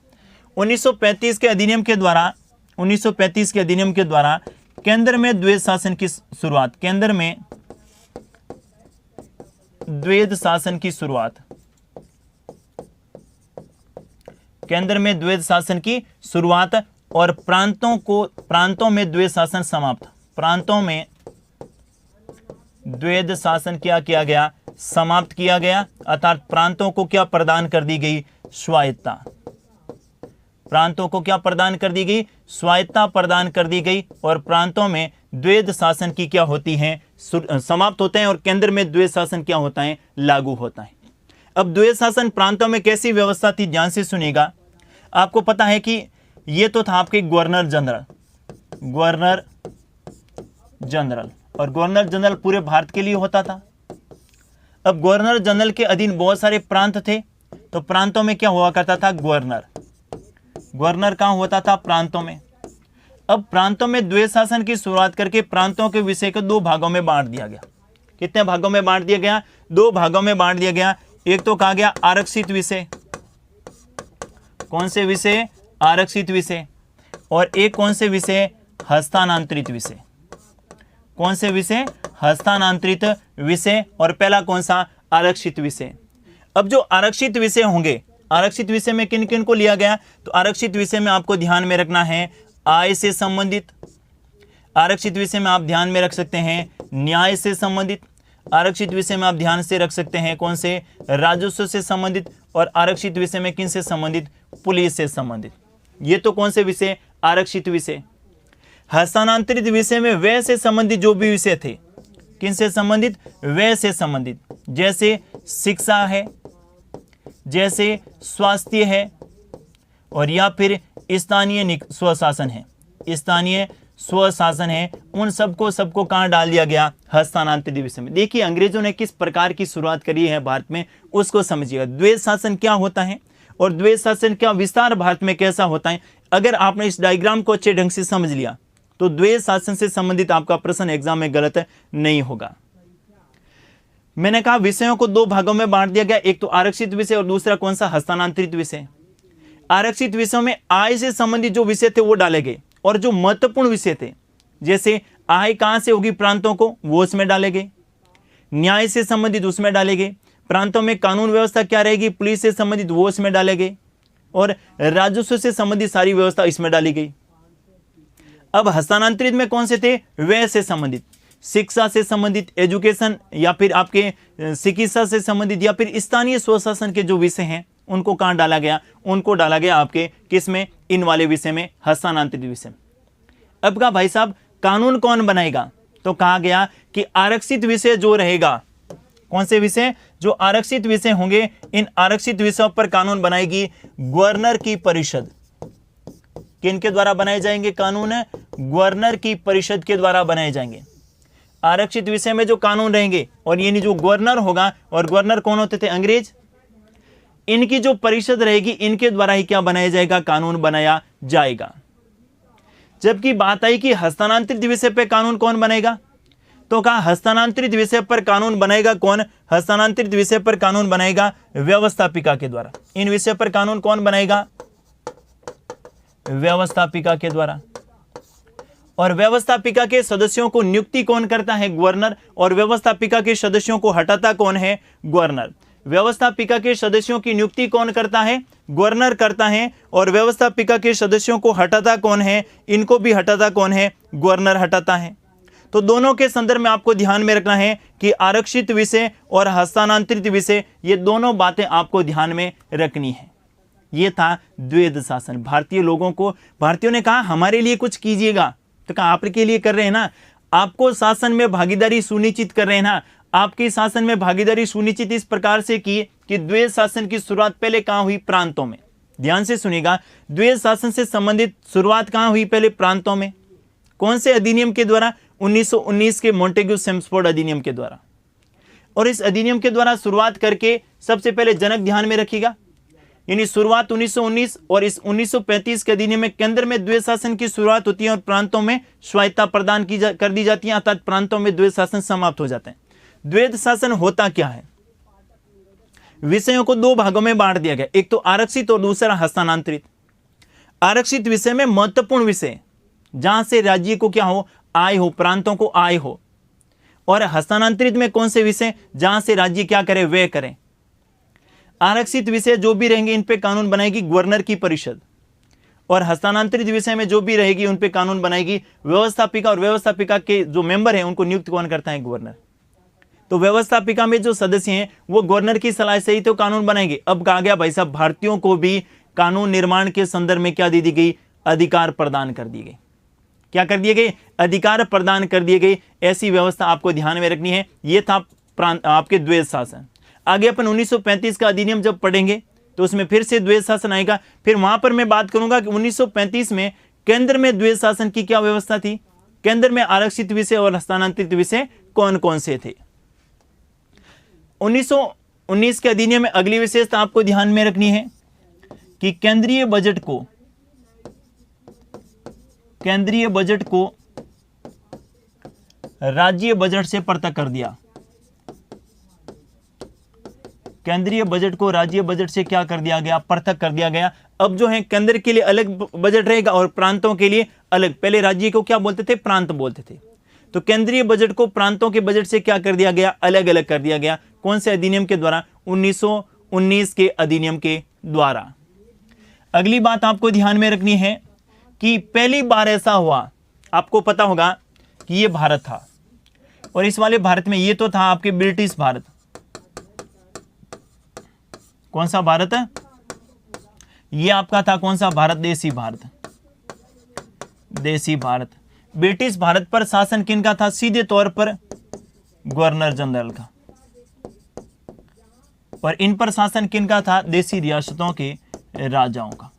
1935 के अधिनियम के द्वारा, 1935 के अधिनियम के द्वारा केंद्र में द्वैध शासन की शुरुआत, केंद्र में द्वैध शासन की शुरुआत, केंद्र में द्वैध शासन की शुरुआत और प्रांतों में द्वैध शासन समाप्त। प्रांतों में द्वैध शासन क्या किया गया, समाप्त किया गया, अर्थात प्रांतों को क्या प्रदान कर दी गई, स्वायत्तता। प्रांतों को क्या प्रदान कर दी गई, स्वायत्तता प्रदान कर दी गई। और प्रांतों में द्वैध शासन की क्या होती है, समाप्त होते हैं और केंद्र में द्वैध शासन क्या होता है, लागू होता है। अब द्वैध शासन प्रांतों में कैसी व्यवस्था थी, ध्यान से सुनिएगा। आपको पता है कि ये तो था आपके गवर्नर जनरल, गवर्नर जनरल, और गवर्नर जनरल पूरे भारत के लिए होता था। अब गवर्नर जनरल के अधीन बहुत सारे प्रांत थे, तो प्रांतों में क्या हुआ करता था, गवर्नर। गवर्नर कहां होता था, प्रांतों में। अब प्रांतों में द्वैध शासन की शुरुआत करके प्रांतों के विषय को दो भागों में बांट दिया गया। कितने भागों में बांट दिया गया, दो भागों में बांट दिया गया। एक तो कहा गया आरक्षित विषय, कौन से विषय, आरक्षित विषय, और एक कौन से विषय, हस्तांतरित विषय। कौन से विषय, हस्तांतरित विषय, और पहला कौन सा, आरक्षित विषय। अब जो आरक्षित विषय होंगे, आरक्षित विषय में किन किन को लिया गया, तो आरक्षित विषय में आपको ध्यान में रखना है आय से संबंधित, आरक्षित विषय में आप ध्यान में रख सकते हैं न्याय से संबंधित, आरक्षित विषय में आप ध्यान से रख सकते हैं कौन से, राजस्व से संबंधित, और आरक्षित विषय में किन से संबंधित, पुलिस से संबंधित। ये तो कौन से विषय, आरक्षित विषय। हस्तांतरित विषय में व्यय से संबंधित जो भी विषय थे, किन से संबंधित, व्यय से संबंधित, जैसे शिक्षा है, जैसे स्वास्थ्य है, और या फिर स्थानीय स्वशासन है, स्थानीय स्वशासन है, उन सबको कहां डाल दिया गया, हस्तांतरित विषय में। देखिए अंग्रेजों ने किस प्रकार की शुरुआत करी है भारत में, उसको समझिएगा। द्वैध शासन क्या होता है और द्वैध शासन का विस्तार भारत में कैसा होता है, अगर आपने इस डायग्राम को अच्छे ढंग से समझ लिया तो द्वैध शासन से संबंधित आपका प्रश्न एग्जाम में गलत नहीं होगा। मैंने कहा विषयों को दो भागों में बांट दिया गया, एक तो आरक्षित विषय और दूसरा कौन सा, हस्तांतरित विषय। आरक्षित विषयों में आय से संबंधित जो विषय थे वो डाले गए, और जो महत्वपूर्ण विषय थे जैसे आय कहां से होगी प्रांतों को, वो उसमें डाले गए, न्याय से संबंधित उसमें डाले गए, प्रांतों में कानून व्यवस्था क्या रहेगी, पुलिस से संबंधित वो इसमें डाले गए, और राजस्व से संबंधित सारी व्यवस्था इसमें डाली गई। अब हस्तांतरित में कौन से थे, व्यय से संबंधित, शिक्षा से संबंधित, एजुकेशन, या फिर आपके चिकित्सा से संबंधित, या फिर स्थानीय स्वशासन के जो विषय हैं उनको कहां डाला गया, उनको डाला गया आपके किस में, इन वाले विषय में, हस्तांतरित विषय। अब कहा भाई साहब कानून कौन बनाएगा, तो कहा गया कि आरक्षित विषय जो रहेगा, कौन से विषय, जो आरक्षित विषय होंगे, इन आरक्षित विषयों पर कानून बनाएगी गवर्नर की परिषद। किनके द्वारा बनाए जाएंगे कानून, गवर्नर की परिषद के द्वारा बनाए जाएंगे। आरक्षित विषय में जो कानून रहेंगे, और ये जो गवर्नर होगा, और गवर्नर कौन होते थे, अंग्रेज, इनकी जो परिषद रहेगी इनके द्वारा ही क्या बनाया जाएगा, कानून बनाया जाएगा। जबकि बात आई कि हस्तांतरित विषय पर कानून कौन बनेगा, तो कहा हस्तांतरित विषय पर कानून बनेगा कौन, हस्तांतरित विषय पर कानून बनाएगा व्यवस्थापिका के द्वारा। इन विषय पर कानून कौन बनाएगा, व्यवस्थापिका के द्वारा। और व्यवस्थापिका के सदस्यों को नियुक्ति कौन करता है, गवर्नर, और व्यवस्थापिका के सदस्यों को हटाता कौन है, गवर्नर। व्यवस्थापिका के सदस्यों की नियुक्ति कौन करता है, गवर्नर करता है, और व्यवस्थापिका के सदस्यों को हटाता कौन है, इनको भी हटाता कौन है, गवर्नर हटाता है। तो दोनों के संदर्भ में आपको ध्यान में रखना है कि आरक्षित विषय और हस्तांतरित विषय, ये दोनों बातें आपको ध्यान में रखनी है। ये था द्वैध शासन। भारतीय लोगों को, भारतीयों ने कहा हमारे लिए कुछ कीजिएगा, तो कहा आपके लिए कर रहे हैं ना, आपको शासन में भागीदारी सुनिश्चित कर रहे हैं ना। आपकी शासन में भागीदारी सुनिश्चित इस प्रकार से की कि द्वैध शासन की शुरुआत पहले कहां हुई, प्रांतों में। ध्यान से सुनिएगा, द्वैध शासन से संबंधित शुरुआत कहां हुई, पहले प्रांतों में। कौन से अधिनियम के द्वारा, 1919 के मॉन्टेग्यू चेम्सफोर्ड अधिनियम के द्वारा। और इस अधिनियम के द्वारा शुरुआत करके सबसे पहले जनक ध्यान में रखिएगा, यानी शुरुआत 1919, और इस 1935 के अधिनियम में केंद्र में द्वैध शासन की शुरुआत होती है और प्रांतों में स्वायत्तता प्रदान कर दी जाती है, अर्थात प्रांतों में द्वैध शासन समाप्त हो जाते हैं। द्वैध शासन होता क्या है, विषयों को दो भागों में बांट दिया गया, एक तो आरक्षित और दूसरा हस्तांतरित। आरक्षित विषय में महत्वपूर्ण विषय जहां से राज्य को क्या हो, आय हो, प्रांतों को आय हो। और हस्तांतरित में कौन से विषय, जहां से राज्य क्या करे, व्यय करें। आरक्षित विषय जो भी रहेंगे इन पे कानून बनाएगी गवर्नर की परिषद, और हस्तांतरित विषय में जो भी रहेगी उन पे कानून बनाएगी व्यवस्थापिका, और व्यवस्थापिका के जो मेंबर हैं उनको नियुक्त कौन करता है, गवर्नर। तो व्यवस्थापिका में जो सदस्य हैं वो गवर्नर की सलाह से ही तो कानून बनाएंगे। अब कहा गया भाई साहब भारतीयों को भी कानून निर्माण के संदर्भ में क्या दे दी गई, अधिकार प्रदान कर दिए गए। क्या कर दिए गए, अधिकार प्रदान कर दिए गए। ऐसी व्यवस्था आपको ध्यान में रखनी है। ये था आपके द्वैध शासन। आगे अपन 1935 का अधिनियम जब पढ़ेंगे तो उसमें फिर से द्वैध शासन आएगा। फिर वहां पर मैं बात करूंगा कि 1935 में केंद्र में द्वैध शासन की क्या व्यवस्था थी, केंद्र में आरक्षित विषय और हस्तांतरित विषय कौन कौन से थे। 1919 के अधिनियम में अगली विशेषता आपको ध्यान में रखनी है कि केंद्रीय बजट को राज्य बजट से पृथक कर दिया। केंद्रीय बजट को राज्य बजट से क्या कर दिया गया, पृथक कर दिया गया। अब जो है केंद्र के लिए अलग बजट रहेगा और प्रांतों के लिए अलग। पहले राज्य को क्या बोलते थे, प्रांत बोलते थे। तो केंद्रीय बजट को प्रांतों के बजट से क्या कर दिया गया, अलग अलग कर दिया गया। कौन से अधिनियम के द्वारा, 1919 के अधिनियम के द्वारा। अगली बात आपको ध्यान में रखनी है कि पहली बार ऐसा हुआ, आपको पता होगा कि ये भारत था, और इस वाले भारत में ये तो था आपके ब्रिटिश भारत। कौन सा भारत है? ये आपका था कौन सा भारत? देसी भारत। देसी भारत। ब्रिटिश भारत पर शासन किनका था? सीधे तौर पर गवर्नर जनरल का। पर इन पर शासन किनका था? देसी रियासतों के राजाओं का।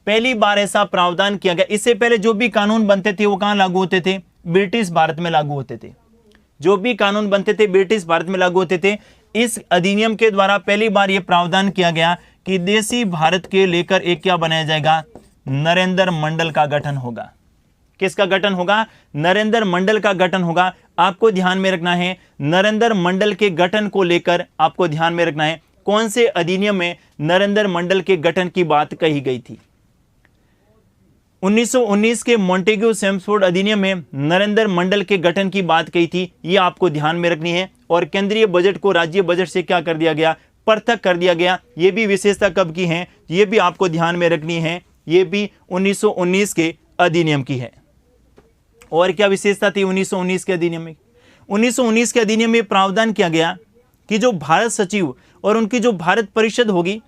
पहली बार ऐसा प्रावधान किया गया। इससे पहले जो भी कानून बनते थे वो कहां लागू होते थे? ब्रिटिश भारत में लागू होते थे। जो भी कानून बनते थे ब्रिटिश भारत में लागू होते थे। इस अधिनियम के द्वारा पहली बार यह प्रावधान किया गया कि देसी भारत के लेकर एक क्या बनाया जाएगा? नरेंद्र मंडल का गठन होगा। किसका गठन होगा? नरेंद्र मंडल का गठन होगा। आपको ध्यान में रखना है, नरेंद्र मंडल के गठन को लेकर आपको ध्यान में रखना है कौन से अधिनियम में नरेंद्र मंडल के गठन की बात कही गई थी। 1919 के मॉन्टेग्यू चेम्सफोर्ड अधिनियम में नरेंद्र मंडल के गठन की बात कही थी। यह आपको ध्यान में रखनी है। और केंद्रीय बजट को राज्य बजट से क्या कर दिया गया? पृथक कर दिया गया। यह भी विशेषता कब की है? यह भी आपको ध्यान में रखनी है। यह भी 1919 के अधिनियम की है। और क्या विशेषता थी 1919 के अधिनियम में? 1919 के अधिनियम में प्रावधान किया गया कि जो भारत सचिव और उनकी जो भारत परिषद होगी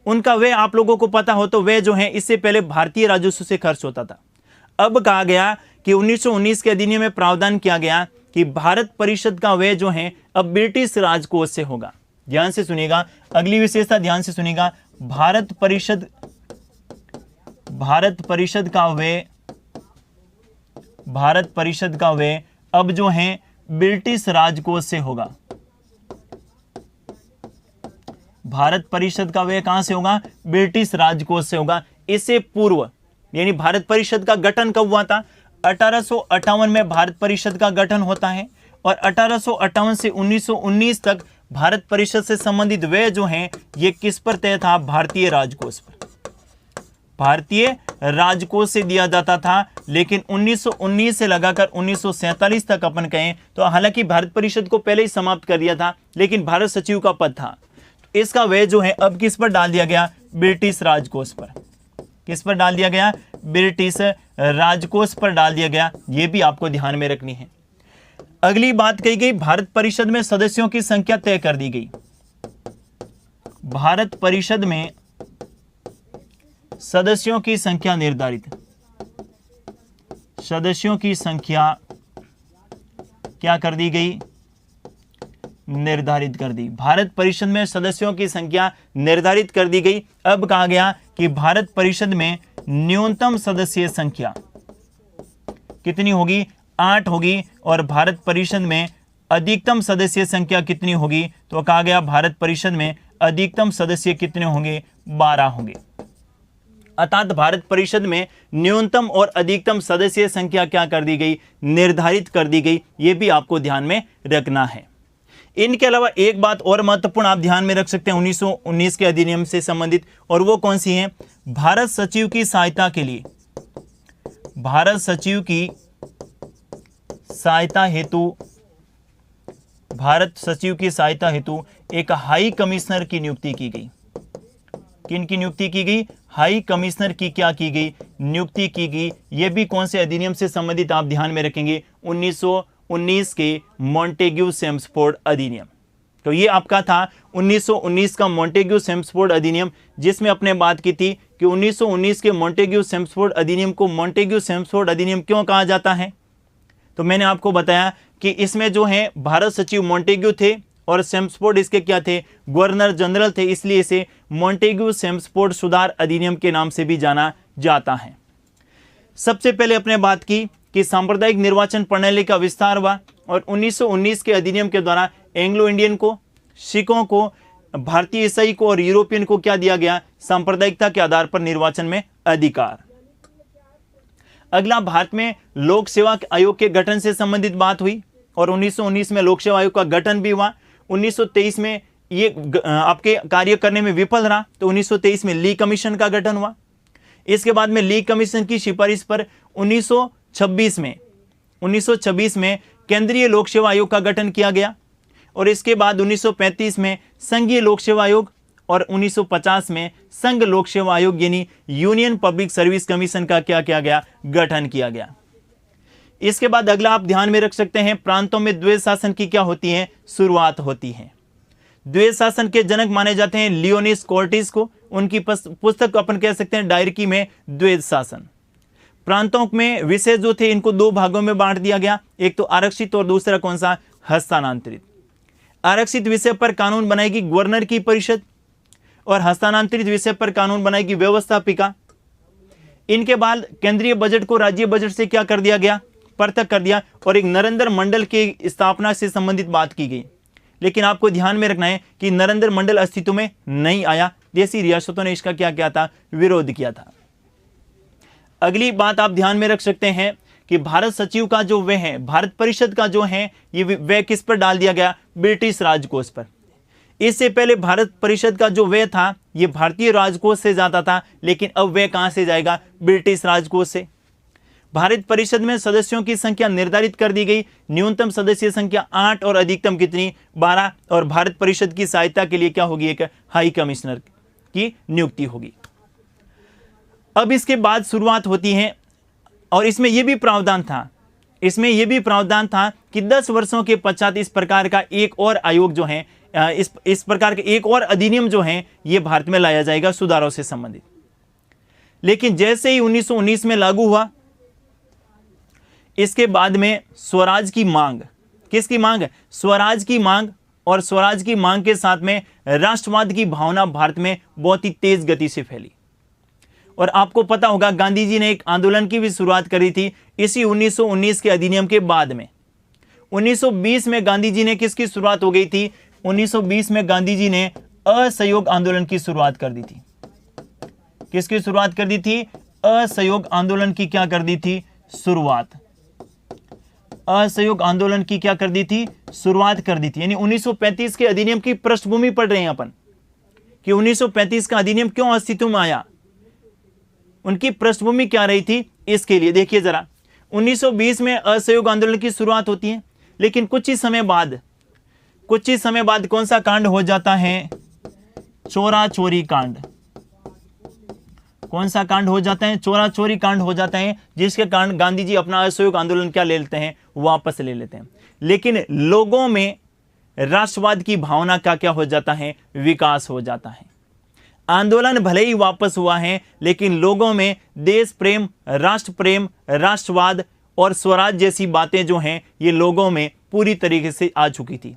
उनका व्यय आप लोगों को पता हो तो व्यय जो है इससे पहले भारतीय राजस्व से खर्च होता था। अब कहा गया कि 1919 के अधिनियम में प्रावधान किया गया कि भारत परिषद का व्यय जो है अब ब्रिटिश राजकोष से होगा। ध्यान से सुनिएगा, अगली विशेषता ध्यान से सुनिएगा। भारत परिषद का व्यय अब जो है ब्रिटिश राजकोष से होगा। भारत परिषद का व्यय कहां से होगा? ब्रिटिश राजकोष से होगा। इससे पूर्व यानी भारत परिषद का गठन कब हुआ था? 1858 में भारत परिषद का गठन होता है और 1858 से 1919 तक भारत परिषद से संबंधित व्यय जो हैं ये किस पर तय था? भारतीय राजकोष पर। भारतीय राजकोष से दिया जाता था। लेकिन 1919 से लगाकर 1947 तक अपन कहें तो हालांकि भारत परिषद को पहले ही समाप्त कर दिया था लेकिन भारत सचिव का पद था। तो इसका व्यय जो है अब किस पर डाल दिया गया? ब्रिटिश राजकोष पर। किस पर डाल दिया गया? ब्रिटिश राजकोष पर डाल दिया गया। यह भी आपको ध्यान में रखनी है। अगली बात कही गई, भारत परिषद में सदस्यों की संख्या तय कर दी गई। भारत परिषद में सदस्यों की संख्या निर्धारित। सदस्यों की संख्या क्या कर दी गई? निर्धारित कर दी। भारत परिषद में सदस्यों की संख्या निर्धारित कर दी गई। अब कहा गया कि भारत परिषद में न्यूनतम सदस्यीय संख्या कितनी होगी? 8 होगी। और भारत परिषद में अधिकतम सदस्यीय संख्या कितनी होगी? तो कहा गया भारत परिषद में अधिकतम सदस्य कितने होंगे? 12 होंगे। अर्थात भारत परिषद में न्यूनतम और अधिकतम सदस्यीय संख्या क्या कर दी गई? निर्धारित कर दी गई। यह भी आपको ध्यान में रखना है। इनके अलावा एक बात और महत्वपूर्ण आप ध्यान में रख सकते हैं 1919 के अधिनियम से संबंधित, और वो कौन सी है? भारत सचिव की सहायता के लिए, भारत सचिव की सहायता हेतु एक हाई कमिश्नर की नियुक्ति की गई। किन की नियुक्ति की गई? हाई कमिश्नर की क्या की गई? नियुक्ति की गई। यह भी कौन से अधिनियम से संबंधित आप ध्यान में रखेंगे? 1919 के मॉन्टेग्यू चेम्सफोर्ड अधिनियम। तो ये आपका था 1919 का मॉन्टेग्यू चेम्सफोर्ड अधिनियम, जिसमें अपने बात की थी कि 1919 के मॉन्टेग्यू चेम्सफोर्ड अधिनियम को मॉन्टेग्यू चेम्सफोर्ड अधिनियम क्यों कहा जाता है? तो मैंने आपको बताया कि इसमें जो है भारत सचिव मॉन्टेग्यू थे और चेम्सफोर्ड इसके क्या थे? गवर्नर जनरल थे। इसलिए इसे मॉन्टेग्यू चेम्सफोर्ड सुधार अधिनियम के नाम से भी जाना जाता है। सबसे पहले अपने बात की कि सांप्रदायिक निर्वाचन प्रणाली का विस्तार हुआ और 1919 के अधिनियम के द्वारा एंग्लो इंडियन को, सिखों को, भारतीय ईसाई को और यूरोपियन को क्या दिया गया? सांप्रदायिकता के आधार पर निर्वाचन में अधिकार। अगला, भारत में लोक सेवा आयोग के गठन से संबंधित बात हुई और 1919 में लोक सेवा आयोग का गठन भी हुआ। 1923 में ये आपके कार्य करने में विफल रहा तो 1923 में ली कमीशन का गठन हुआ। इसके बाद में ली कमीशन की सिफारिश पर 1926 में केंद्रीय लोक सेवा आयोग का गठन किया गया और इसके बाद 1935 में संघीय लोक सेवा आयोग और 1950 में संघ लोक सेवा आयोग यानी यूनियन पब्लिक सर्विस कमीशन का क्या किया गया? गठन किया गया। इसके बाद अगला आप ध्यान में रख सकते हैं, प्रांतों में द्वैध शासन की क्या होती है, शुरुआत होती है। द्वैध शासन के जनक माने जाते हैं लियोनिस कॉर्टिस को। उनकी पुस्तक अपन कह सकते हैं डायरकी में द्वैध शासन। प्रांतों में विषय जो थे इनको दो भागों में बांट दिया गया, एक तो आरक्षित और दूसरा कौन सा, हस्तांतरित। आरक्षित विषय पर कानून बनाएगी गवर्नर की परिषद और हस्तांतरित विषय पर कानून बनाएगी व्यवस्थापिका। इनके बाद केंद्रीय बजट को राज्य बजट से क्या कर दिया गया, पृथक कर दिया और एक नरेंद्र मंडल की स्थापना से संबंधित बात की गई। लेकिन आपको ध्यान में रखना है कि नरेंद्र मंडल अस्तित्व में नहीं आया, देशी रियासतों ने इसका क्या किया था, विरोध किया था। अगली बात आप ध्यान में रख सकते हैं कि भारत सचिव का जो वे है, भारत परिषद का जो है, ये वे किस पर डाल दिया गया, ब्रिटिश राजकोष पर। इससे पहले भारत परिषद का जो व्यय था ये भारतीय राजकोष से जाता था, लेकिन अब व्यय कहां से जाएगा, ब्रिटिश राजकोष से। भारत परिषद में सदस्यों की संख्या निर्धारित कर दी गई, न्यूनतम सदस्य संख्या 8 और अधिकतम कितनी, 12। और भारत परिषद की सहायता के लिए क्या होगी, एक हाई कमिश्नर की नियुक्ति होगी। अब इसके बाद शुरुआत होती है और इसमें यह भी प्रावधान था, कि 10 वर्षों के पश्चात इस प्रकार का एक और आयोग जो है, इस प्रकार के एक और अधिनियम जो है ये भारत में लाया जाएगा सुधारों से संबंधित। लेकिन जैसे ही 1919 में लागू हुआ, इसके बाद में स्वराज की मांग, किसकी मांग, स्वराज की मांग, और स्वराज की मांग के साथ में राष्ट्रवाद की भावना भारत में बहुत ही तेज गति से फैली। और आपको पता होगा गांधी जी ने एक आंदोलन की भी शुरुआत करी थी इसी 1919 के अधिनियम के बाद में। 1920 में गांधी जी ने किसकी शुरुआत हो गई थी, 1920 में गांधी जी ने असहयोग आंदोलन की शुरुआत कर दी थी। किसकी शुरुआत कर दी थी, असहयोग आंदोलन की क्या कर दी थी, शुरुआत। असहयोग आंदोलन की क्या कर दी थी, शुरुआत कर दी थी। यानी 1935 के अधिनियम की पृष्ठभूमि पढ़ रहे हैं अपन कि 1935 का अधिनियम क्यों अस्तित्व में आया, उनकी पृष्ठभूमि क्या रही थी, इसके लिए देखिए जरा। 1920 में असहयोग आंदोलन की शुरुआत होती है, लेकिन कुछ ही समय बाद कौन सा कांड हो जाता है, चोरा चोरी कांड। कौन सा कांड हो जाता है, चोरा चोरी कांड हो जाता है, जिसके कारण गांधी जी अपना असहयोग आंदोलन क्या ले लेते हैं, वापस ले लेते हैं। लेकिन लोगों में राष्ट्रवाद की भावना का क्या हो जाता है, विकास हो जाता है। आंदोलन भले ही वापस हुआ है, लेकिन लोगों में देश प्रेम, राष्ट्र प्रेम, राष्ट्रवाद और स्वराज जैसी बातें जो हैं ये लोगों में पूरी तरीके से आ चुकी थी।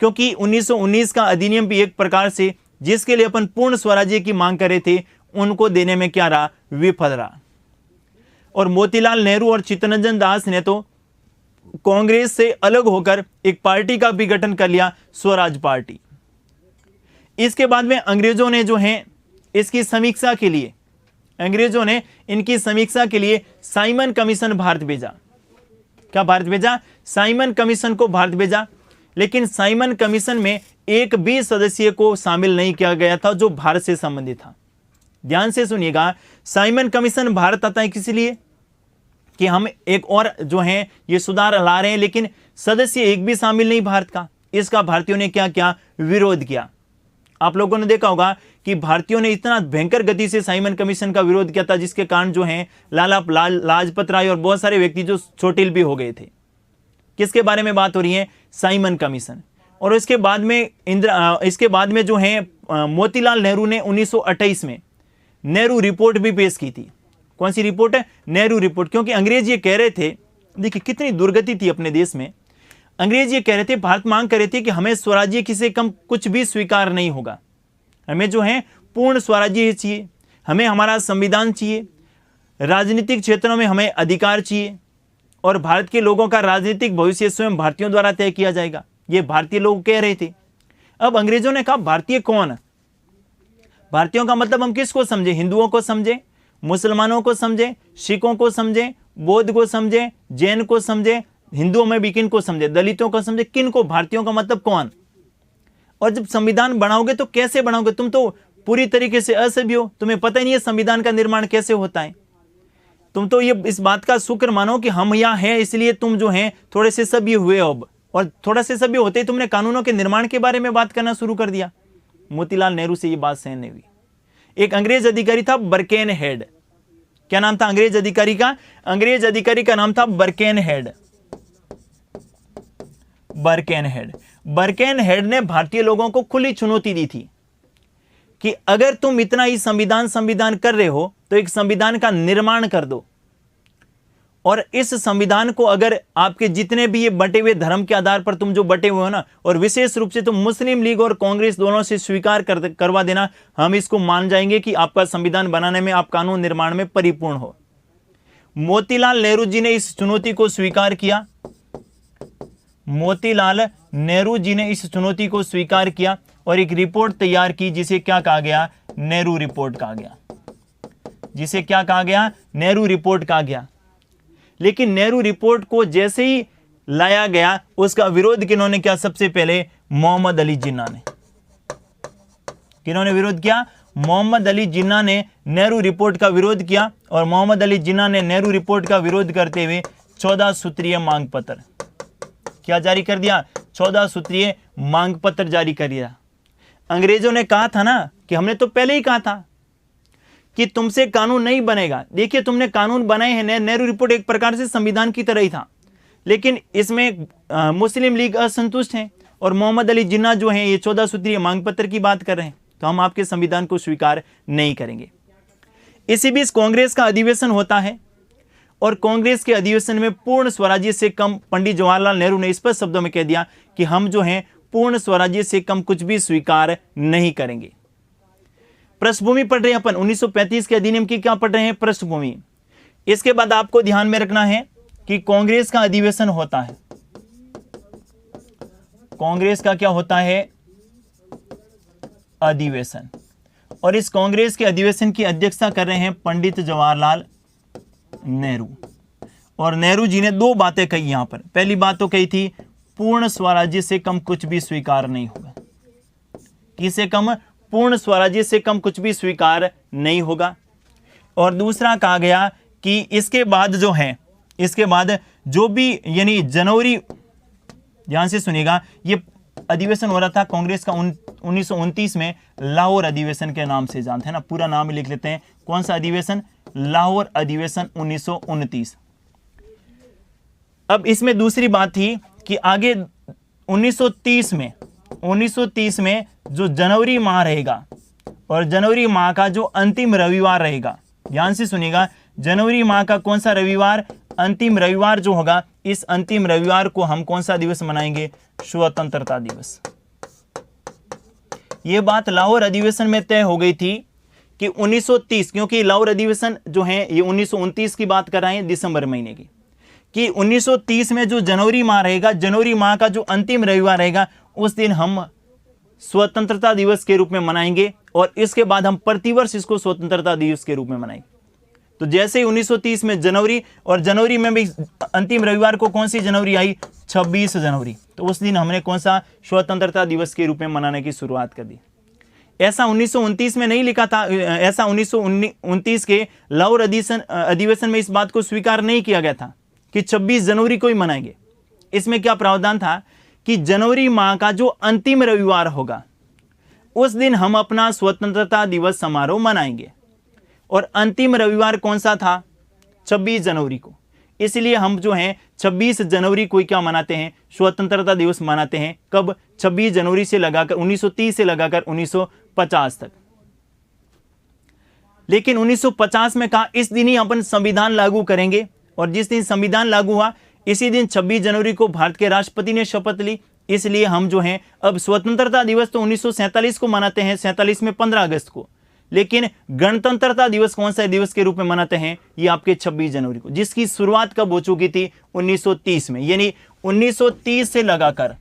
क्योंकि 1919 का अधिनियम भी एक प्रकार से जिसके लिए अपन पूर्ण स्वराज्य की मांग कर रहे थे, उनको देने में क्या रहा, विफल रहा। और मोतीलाल नेहरू और चित्तरंजन दास ने तो कांग्रेस से अलग होकर एक पार्टी का भी गठन कर लिया, स्वराज पार्टी। इसके बाद में अंग्रेजों ने जो है इसकी समीक्षा के लिए, अंग्रेजों ने इनकी समीक्षा के लिए साइमन कमीशन भारत भेजा। क्या भारत भेजा, साइमन कमीशन को भारत भेजा। लेकिन साइमन कमीशन में एक भी सदस्य को शामिल नहीं किया गया था जो भारत से संबंधित था। ध्यान से सुनिएगा, साइमन कमीशन भारत आता है किस लिए कि हम एक और जो है ये सुधार ला रहे हैं, लेकिन सदस्य एक भी शामिल नहीं भारत का। इसका भारतीयों ने क्या किया, विरोध किया। आप लोगों ने देखा होगा कि भारतीयों ने इतना भयंकर गति से साइमन कमीशन का विरोध किया था, जिसके कारण जो है लाला लाजपत राय और बहुत सारे व्यक्ति जो चोटिल भी हो गए थे। किसके बारे में बात हो रही है, साइमन कमीशन। और इसके बाद में जो है मोतीलाल नेहरू ने 1928 में नेहरू रिपोर्ट भी पेश की थी। कौन सी रिपोर्ट है, नेहरू रिपोर्ट। क्योंकि अंग्रेज ये कह रहे थे, देखिए कितनी दुर्गति थी अपने देश में। अंग्रेज ये कह रहे थे, भारत मांग कर रहे थे कि हमें स्वराज्य किसी कम कुछ भी स्वीकार नहीं होगा, हमें जो है पूर्ण स्वराज्य चाहिए, हमें हमारा संविधान चाहिए, राजनीतिक क्षेत्रों में हमें अधिकार चाहिए और भारत के लोगों का राजनीतिक भविष्य स्वयं भारतीयों द्वारा तय किया जाएगा। ये भारतीय लोग कह रहे थे। अब अंग्रेजों ने कहा भारतीय कौन, भारतीयों का मतलब हम किसको समझे, हिंदुओं को समझे, मुसलमानों को समझे, सिखों को समझे, बौद्ध को समझे, जैन को समझे, हिंदुओं में भी किन को समझे, दलितों को समझे, किन को, भारतीयों का मतलब कौन। और जब संविधान बनाओगे तो कैसे बनाओगे, तुम तो पूरी तरीके से असभ्य हो, तुम्हें पता ही नहीं है संविधान का निर्माण कैसे होता है। तुम तो ये इस बात का शुक्र मानो कि हम यहाँ हैं, इसलिए तुम जो हैं थोड़े से सभ्य हुए अब, और थोड़ा से सभ्य होते ही तुमने कानूनों के निर्माण के बारे में बात करना शुरू कर दिया। मोतीलाल नेहरू से ये बात सहन नहीं हुई। एक अंग्रेज अधिकारी था बर्केन हेड। क्या नाम था अंग्रेज अधिकारी का? अंग्रेज अधिकारी का नाम था बर्केनहेड। बर्केनहेड ने भारतीय लोगों को खुली चुनौती दी थी कि अगर तुम इतना ही संविधान कर रहे हो तो एक संविधान का निर्माण कर दो, और इस संविधान को अगर आपके जितने भी ये बटे हुए धर्म के आधार पर तुम जो बटे हुए हो ना, और विशेष रूप से तुम मुस्लिम लीग और कांग्रेस दोनों से स्वीकार करवा देना, हम इसको मान जाएंगे कि आपका संविधान बनाने में, आप कानून निर्माण में परिपूर्ण हो। मोतीलाल नेहरू जी ने इस चुनौती को स्वीकार किया। मोतीलाल नेहरू जी ने इस चुनौती को स्वीकार किया और एक रिपोर्ट तैयार की जिसे क्या कहा गया? नेहरू रिपोर्ट कहा गया। जिसे क्या कहा गया? नेहरू रिपोर्ट कहा गया। लेकिन नेहरू रिपोर्ट को जैसे ही लाया गया, उसका विरोध किन्होंने किया? सबसे पहले मोहम्मद अली जिन्ना ने। किन्होंने विरोध किया? मोहम्मद अली जिन्ना ने नेहरू रिपोर्ट का विरोध किया, और मोहम्मद अली जिन्ना ने नेहरू रिपोर्ट का विरोध करते हुए 14 सूत्रीय मांग पत्र क्या जारी कर दिया? 14 सूत्रीय मांग पत्र जारी कर दिया। अंग्रेजों ने कहा था ना कि हमने तो पहले ही कहा था कि तुमसे कानून नहीं बनेगा। देखिए, तुमने कानून बनाए हैं। नेहरू रिपोर्ट एक प्रकार से संविधान की तरह ही था, लेकिन इसमें मुस्लिम लीग असंतुष्ट हैं और मोहम्मद अली जिन्ना जो हैं ये 14 सूत्रीय मांग पत्र की बात कर रहे हैं, तो हम आपके संविधान को स्वीकार नहीं करेंगे। इसी बीच कांग्रेस का अधिवेशन होता है, और कांग्रेस के अधिवेशन में पूर्ण स्वराज्य से कम, पंडित जवाहरलाल नेहरू ने स्पष्ट शब्दों में कह दिया कि हम जो हैं पूर्ण स्वराज्य से कम कुछ भी स्वीकार नहीं करेंगे। पृष्ठभूमि पढ़ रहे हैं अपन 1935 के अधिनियम की, क्या पढ़ रहे हैं? पृष्ठभूमि। इसके बाद आपको ध्यान में रखना है कि कांग्रेस का अधिवेशन होता है। कांग्रेस का क्या होता है? अधिवेशन। और इस कांग्रेस के अधिवेशन की अध्यक्षता कर रहे हैं पंडित जवाहरलाल नेहरू। और नेहरू जी ने दो बातें कही यहां पर। पहली बात तो कही थी, पूर्ण स्वराज्य से कम कुछ भी स्वीकार नहीं होगा। किसे कम? पूर्ण स्वराज्य से कम कुछ भी स्वीकार नहीं होगा। और दूसरा कहा गया कि इसके बाद जो है, इसके बाद जो भी, यानी जनवरी, ध्यान से सुनिएगा, ये अधिवेशन हो रहा था कांग्रेस का 1929 में, लाहौर अधिवेशन के नाम से जानते हैं ना, पूरा नाम लिख लेते हैं। कौन सा अधिवेशन? लाहौर अधिवेशन 1929। अब इसमें दूसरी बात थी कि आगे 1930 में जो जनवरी माह रहेगा, और जनवरी माह का जो अंतिम रविवार रहेगा, ध्यान से सुनिएगा, जनवरी माह का कौन सा रविवार? अंतिम रविवार जो होगा, इस अंतिम रविवार को हम कौन सा दिवस मनाएंगे? स्वतंत्रता दिवस। यह बात लाहौर अधिवेशन में तय हो गई थी कि 1930, क्योंकि लाहौर अधिवेशन जो है ये 1929 की बात कर रहे हैं, दिसंबर महीने की, कि 1930 में जो जनवरी माह रहेगा, जनवरी माह का जो अंतिम रविवार रहेगा, उस दिन हम स्वतंत्रता दिवस के रूप में मनाएंगे, और इसके बाद हम प्रतिवर्ष इसको स्वतंत्रता दिवस के रूप में मनाएंगे। तो जैसे ही 1930 में जनवरी, और जनवरी में भी अंतिम रविवार को कौन सी जनवरी आई? 26 जनवरी। तो उस दिन हमने कौन सा? स्वतंत्रता दिवस के रूप में मनाने की शुरुआत कर दी। ऐसा 1929 में नहीं लिखा था, ऐसा 1929 के लाहौर अधिवेशन में इस बात को स्वीकार नहीं किया गया था कि 26 जनवरी को ही मनाएंगे। इसमें क्या प्रावधान था कि जनवरी माह का जो अंतिम रविवार होगा, उस दिन हम अपना स्वतंत्रता दिवस समारोह मनाएंगे। और अंतिम रविवार कौन सा था? 26 जनवरी को। इसलिए हम जो हैं 26 जनवरी को क्या मनाते हैं? स्वतंत्रता दिवस मनाते हैं। कब? 26 जनवरी से लगाकर 1930 से लगाकर 1950 तक। लेकिन 1950 में कहा इस दिन ही अपन संविधान लागू करेंगे, और जिस दिन संविधान लागू हुआ इसी दिन 26 जनवरी को भारत के राष्ट्रपति ने शपथ ली। इसलिए हम जो हैं अब स्वतंत्रता दिवस तो 1947 को मनाते हैं, 47 में 15 अगस्त को, लेकिन गणतंत्रता दिवस कौन सा दिवस के रूप में मनाते हैं? ये आपके 26 जनवरी को, जिसकी शुरुआत कब हो चुकी थी? 1930 में। यानी 1930 से लगाकर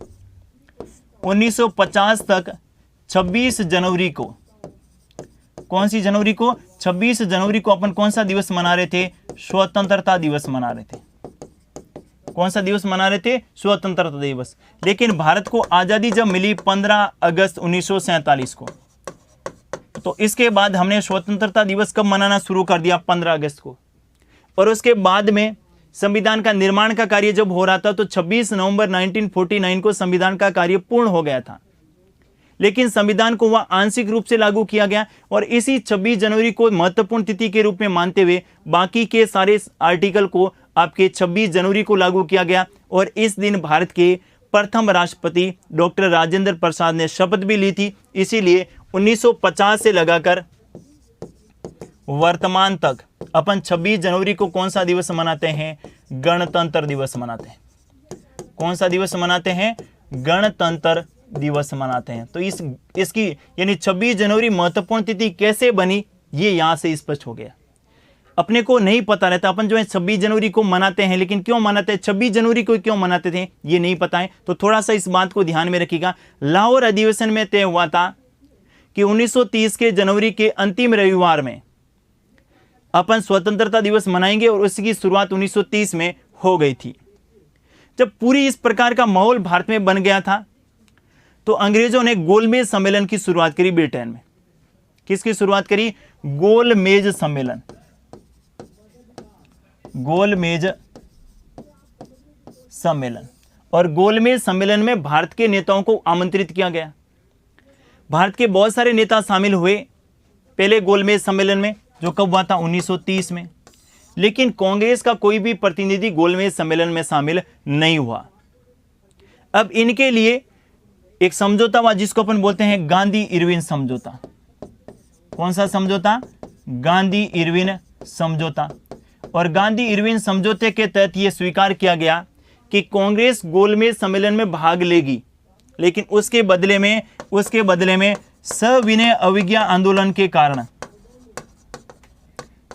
1950 तक 26 जनवरी को, कौन सी जनवरी को? 26 जनवरी को अपन कौन सा दिवस मना रहे थे? स्वतंत्रता दिवस मना रहे थे। कौन सा दिवस मना रहे थे? स्वतंत्रता दिवस। लेकिन भारत को आजादी जब मिली 15 अगस्त 1947 को, तो इसके बाद हमने स्वतंत्रता दिवस कब मनाना शुरू कर दिया? 15 अगस्त को। और उसके बाद में संविधान का निर्माण का कार्य जब हो रहा था तो 26 नवंबर 1949 को संविधान का कार्य पूर्ण हो गया था। लेकिन संविधान को वह आंशिक रूप से लागू किया गया और इसी 26 जनवरी को महत्वपूर्ण तिथि के रूप में मानते हुए बाकी के सारे आर्टिकल को आपके 26 जनवरी को लागू किया गया। और इस दिन भारत के प्रथम राष्ट्रपति डॉक्टर राजेंद्र प्रसाद ने शपथ भी ली थी। इसीलिए 1950 से लगाकर वर्तमान तक अपन 26 जनवरी को कौन सा दिवस मनाते हैं? गणतंत्र दिवस मनाते हैं। कौन सा दिवस मनाते हैं? गणतंत्र दिवस मनाते हैं। तो इसकी यानी 26 जनवरी महत्वपूर्ण तिथि कैसे बनी, ये यहां से स्पष्ट हो गया। अपने को नहीं पता रहता, अपन जो है 26 जनवरी को मनाते हैं, लेकिन क्यों मनाते हैं, 26 जनवरी को क्यों मनाते थे ये नहीं पता है। तो थोड़ा सा इस बात को ध्यान में रखिएगा। लाहौर अधिवेशन में तय हुआ था कि 1930 के जनवरी के अंतिम रविवार में अपन स्वतंत्रता दिवस मनाएंगे और उसकी शुरुआत 1930 में हो गई थी। जब पूरी इस प्रकार का माहौल भारत में बन गया था तो अंग्रेजों ने गोलमेज सम्मेलन की शुरुआत करी ब्रिटेन में। किसकी शुरुआत करी? गोलमेज सम्मेलन। गोलमेज सम्मेलन। और गोलमेज सम्मेलन में भारत के नेताओं को आमंत्रित किया गया। भारत के बहुत सारे नेता शामिल हुए पहले गोलमेज सम्मेलन में, जो कब हुआ था? 1930 में। लेकिन कांग्रेस का कोई भी प्रतिनिधि गोलमेज सम्मेलन में शामिल नहीं हुआ। अब इनके लिए एक समझौता हुआ जिसको अपन बोलते हैं गांधी इरविन समझौता। कौन सा समझौता? गांधी इरविन समझौता। और गांधी इरविन समझौते के तहत यह स्वीकार किया गया कि कांग्रेस गोलमेज सम्मेलन में भाग लेगी, लेकिन उसके बदले में सविनय अवज्ञा आंदोलन के कारण,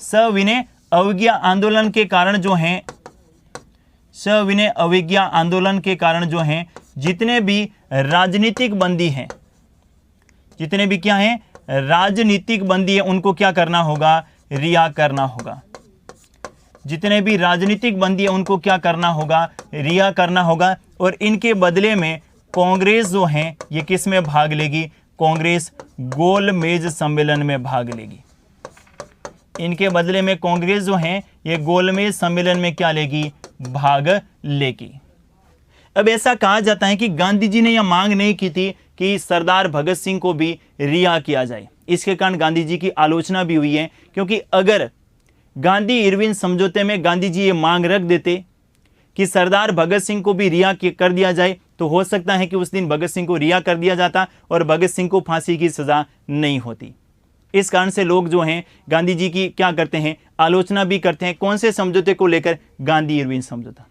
सविनय अवज्ञा आंदोलन के कारण जो हैं, सविनय अवज्ञा आंदोलन के कारण जो हैं जितने भी राजनीतिक बंदी हैं, जितने भी क्या हैं? राजनीतिक बंदी है, उनको क्या करना होगा? रिहा करना होगा। जितने भी राजनीतिक बंदी है उनको क्या करना होगा? रिहा करना होगा। और इनके बदले में कांग्रेस जो है ये किस में भाग लेगी? कांग्रेस गोलमेज सम्मेलन में भाग लेगी। इनके बदले में कांग्रेस जो है ये गोलमेज सम्मेलन में क्या लेगी? भाग लेगी। अब ऐसा कहा जाता है कि गांधी जी ने यह मांग नहीं की थी कि सरदार भगत सिंह को भी रिहा किया जाए। इसके कारण गांधी जी की आलोचना भी हुई है, क्योंकि अगर गांधी इरविन समझौते में गांधी जी ये मांग रख देते कि सरदार भगत सिंह को भी रिहा कर दिया जाए, तो हो सकता है कि उस दिन भगत सिंह को रिहा कर दिया जाता और भगत सिंह को फांसी की सजा नहीं होती। इस कारण से लोग जो हैं गांधी जी की क्या करते हैं? आलोचना भी करते हैं। कौन से समझौते को लेकर? गांधी इरविन समझौता।